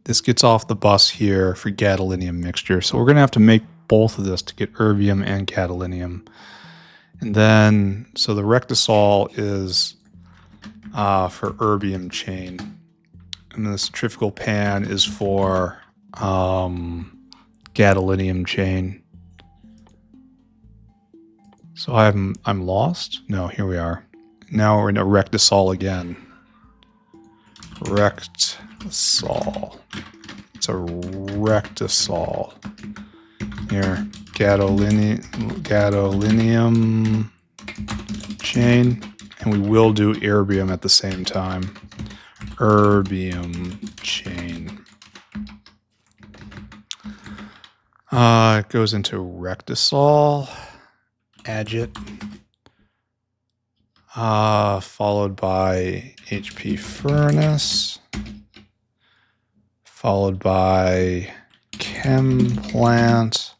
This gets off the bus here for gadolinium mixture. So we're going to have to make both of this to get erbium and gadolinium. And then, so the rectisol is for erbium chain. And the centrifugal pan is for gadolinium chain. So I'm lost? No, here we are. Now we're in a rectisol again. Rectisol. It's a rectisol. Here, gadolinium chain, and we will do erbium at the same time. Erbium chain. It goes into rectisol, agit, followed by HP furnace, followed by chem plant,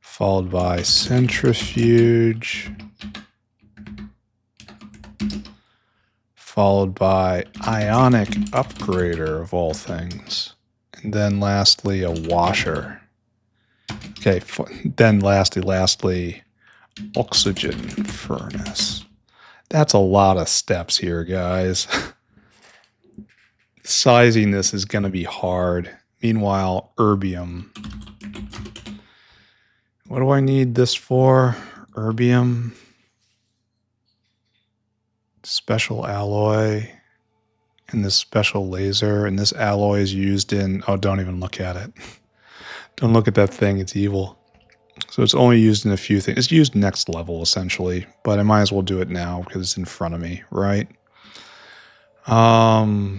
followed by centrifuge, followed by ionic upgrader of all things, and then lastly a washer. Okay, then lastly oxygen furnace. That's a lot of steps here, guys. Sizing this is going to be hard. Meanwhile, erbium. What do I need this for? Erbium. Special alloy. And this special laser. And this alloy is used in... Oh, don't even look at it. Don't look at that thing. It's evil. So it's only used in a few things. It's used next level, essentially. But I might as well do it now because it's in front of me, right? So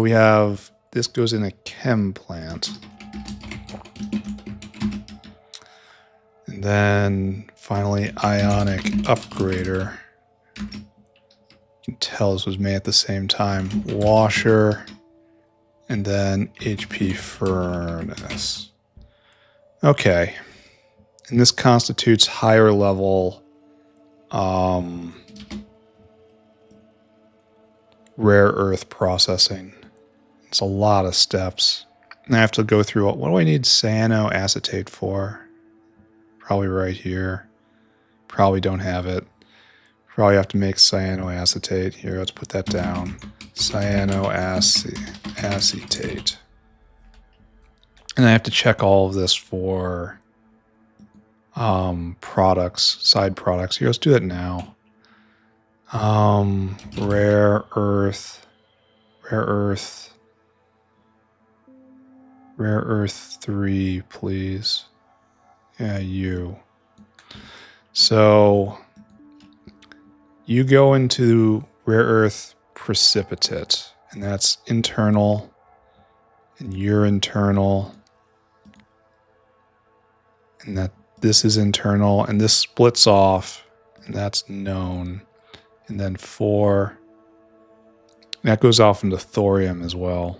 we have... This goes in a chem plant. And then finally ionic upgrader. You can tell this was made at the same time. Washer. And then HP furnace. Okay. And this constitutes higher level rare earth processing. It's a lot of steps. And I have to go through, what do I need cyanoacetate for? Probably right here. Probably don't have it. Probably have to make cyanoacetate. Here, let's put that down. Cyanoacetate. And I have to check all of this for products, side products. Here, let's do that now. Rare earth 3, please. Yeah, you. So you go into rare earth precipitate, and that's internal, and you're internal, and that this is internal, and this splits off, and that's known. And then 4, that goes off into thorium as well.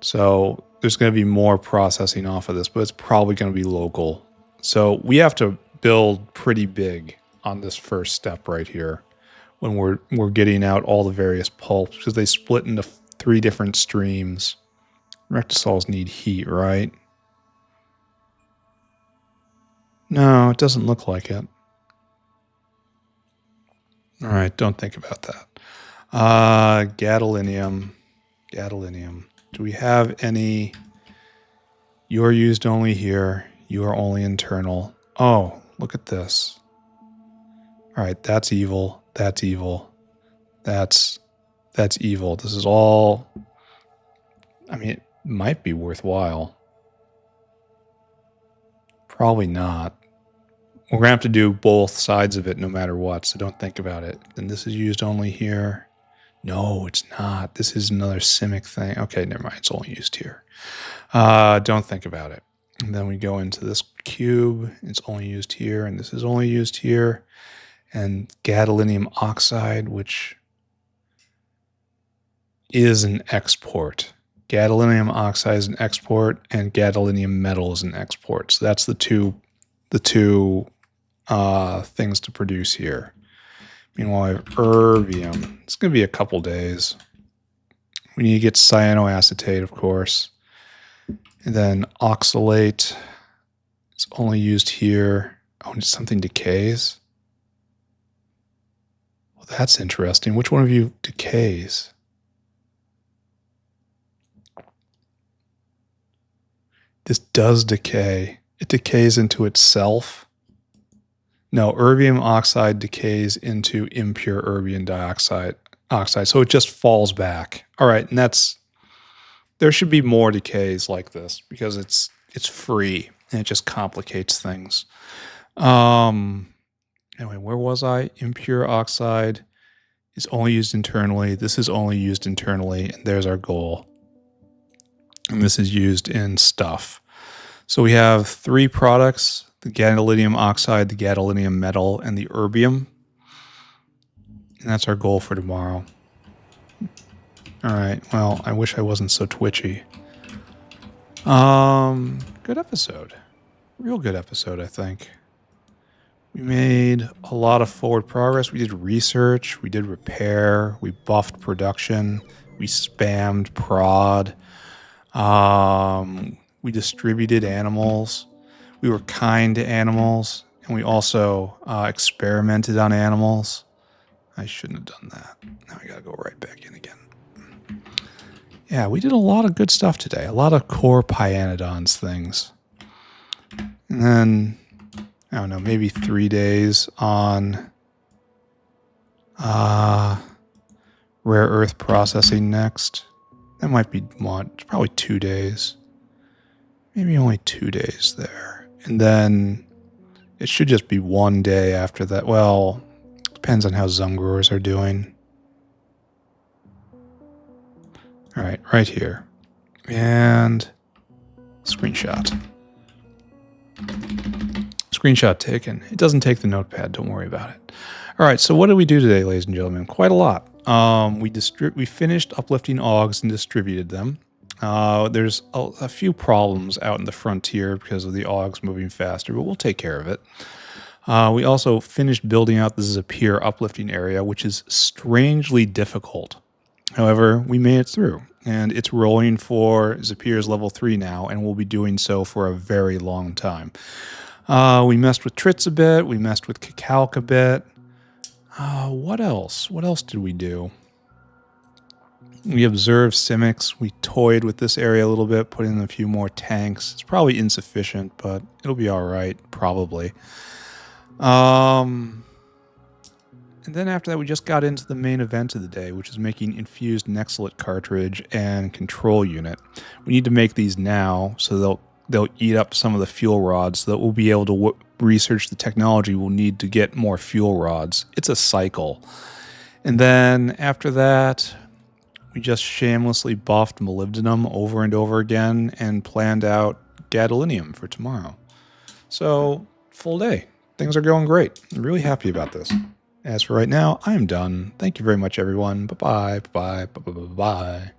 So there's going to be more processing off of this, but it's probably going to be local. So we have to build pretty big on this first step right here when we're getting out all the various pulps, because they split into 3 different streams. Rectisols need heat, right? No, it doesn't look like it. All right, don't think about that. Gadolinium. Do we have any? You are used only here. You are only internal. Oh, look at this. All right, that's evil. That's evil. That's evil. This is all... I mean, it might be worthwhile. Probably not. We're going to have to do both sides of it no matter what, so don't think about it. And this is used only here. No, it's not. This is another Simic thing. Okay, never mind. It's only used here. Don't think about it. And then we go into this cube. It's only used here, and this is only used here. And gadolinium oxide, which is an export. Gadolinium oxide is an export, and gadolinium metal is an export. So that's the two things to produce here. Meanwhile, I have erbium. It's going to be a couple days. We need to get cyanoacetate, of course. And then oxalate is only used here. Oh, and something decays. Well, that's interesting. Which one of you decays? This does decay. It decays into itself. No, erbium oxide decays into impure erbium dioxide. So it just falls back. All right, and there should be more decays like this because it's free and it just complicates things. Anyway, where was I? Impure oxide is only used internally. This is only used internally, and there's our goal. And this is used in stuff. So we have 3 products: the gadolinium oxide, the gadolinium metal, and the erbium. And that's our goal for tomorrow. All right. Well, I wish I wasn't so twitchy. Good episode. Real good episode, I think. We made a lot of forward progress. We did research. We did repair. We buffed production. We spammed prod. We distributed animals. We were kind to animals. And we also experimented on animals. I shouldn't have done that. Now I gotta go right back in again. Yeah, we did a lot of good stuff today. A lot of core Pyanodons things. And then, I don't know, maybe 3 days on rare earth processing next. That might be much, probably 2 days. Maybe only 2 days there. And then it should just be 1 day after that. Well, depends on how Zungrors are doing. All right, right here. And screenshot. Screenshot taken. It doesn't take the notepad. Don't worry about it. All right, so what did we do today, ladies and gentlemen? Quite a lot. We finished uplifting Augs and distributed them. There's a few problems out in the frontier because of the Augs moving faster, but we'll take care of it. We also finished building out the Zipir uplifting area, which is strangely difficult. However, we made it through, and it's rolling for Zipir's level 3 now, and we'll be doing so for a very long time. We messed with Tritz a bit. We messed with Cacalc a bit. What else? What else did we do? We observed Simics. We toyed with this area a little bit, put in a few more tanks. It's probably insufficient, but it'll be all right, probably. And then after that, we just got into the main event of the day, which is making Infused Nexelit cartridge and control unit. We need to make these now, so they'll eat up some of the fuel rods, so that we'll be able to research the technology we'll need to get more fuel rods. It's a cycle. And then after that, we just shamelessly buffed molybdenum over and over again and planned out gadolinium for tomorrow. So, full day. Things are going great. I'm really happy about this. As for right now, I am done. Thank you very much, everyone. Bye-bye. Bye-bye. Bye-bye. Bye-bye.